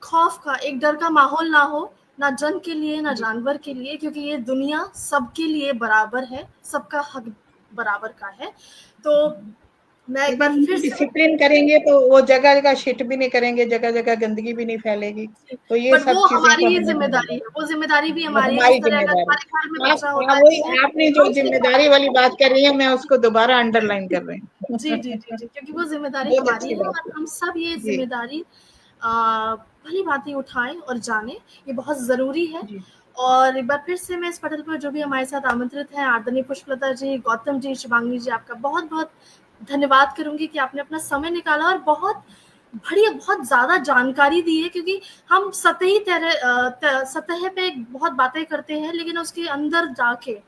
खौफ का, एक डर का माहौल ना हो, ना जन के लिए ना जानवर के लिए, क्योंकि ये दुनिया सबके लिए बराबर है, सबका हक बराबर का है। तो मैं एक बार फिर डिसिप्लिन करेंगे तो वो जगह जगह शिट भी नहीं करेंगे, जगह जगह गंदगी भी नहीं फैलेगी। तो ये सब वो हमारी ही जिम्मेदारी है, वो जिम्मेदारी भी हमारी है। वही आपने जो जिम्मेदारी वाली बात कर रही है, मैं उसको दोबारा अंडरलाइन कर रही हूँ। जी क्योंकि वो जिम्मेदारी हमारी है और हम सब ये जिम्मेदारी भली भांति उठाएं और जाने, ये बहुत जरूरी है। और एक बार फिर से मैं इस पटल पर जो भी हमारे साथ आमंत्रित हैं, आदरणीय पुष्पलता जी, गौतम जी, शुभांगी जी, आपका बहुत बहुत धन्यवाद करूंगी कि आपने अपना समय निकाला और बहुत बढ़िया, बहुत ज्यादा जानकारी दी है। क्योंकि हम सतह पे बहुत बातें करते हैं, लेकिन उसके अंदर जाके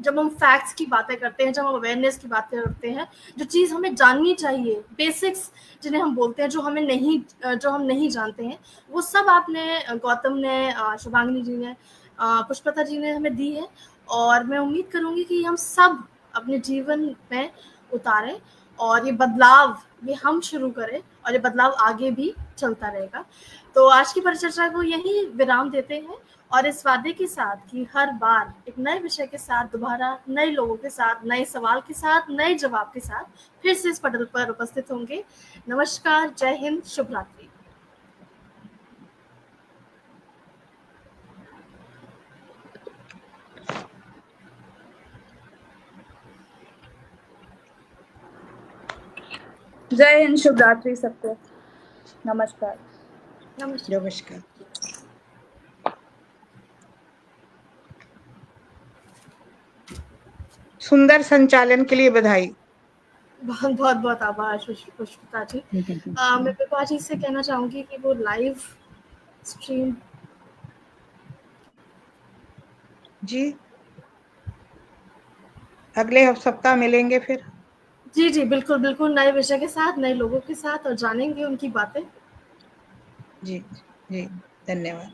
जब हम फैक्ट्स की बातें करते हैं, जब हम अवेयरनेस की बातें करते हैं, जो चीज़ हमें जाननी चाहिए, बेसिक्स जिन्हें हम बोलते हैं, जो हम नहीं जानते हैं, वो सब आपने, गौतम ने, शुभांगिनी जी ने, पुष्पलता जी ने हमें दी है। और मैं उम्मीद करूंगी कि हम सब अपने जीवन में उतारें और ये बदलाव ये हम शुरू करें और ये बदलाव आगे भी चलता रहेगा। तो आज की परिचर्चा को यही विराम देते हैं और इस वादे के साथ कि हर बार एक नए विषय के साथ, दोबारा नए लोगों के साथ, नए सवाल के साथ, नए जवाब के साथ फिर से इस पटल पर उपस्थित होंगे। नमस्कार, जय हिंद, शुभ रात्रि। जय हिंद, शुभ रात्रि सबको। नमस्कार। नमस्कार। सुंदर संचालन के लिए बधाई। बहुत बहुत आभार पुष्पलता जी। मैं विभा जी से कहना चाहूंगी कि वो लाइव स्ट्रीम जी अगले सप्ताह मिलेंगे फिर। जी बिल्कुल नए विषय के साथ, नए लोगों के साथ, और जानेंगे उनकी बातें। जी धन्यवाद।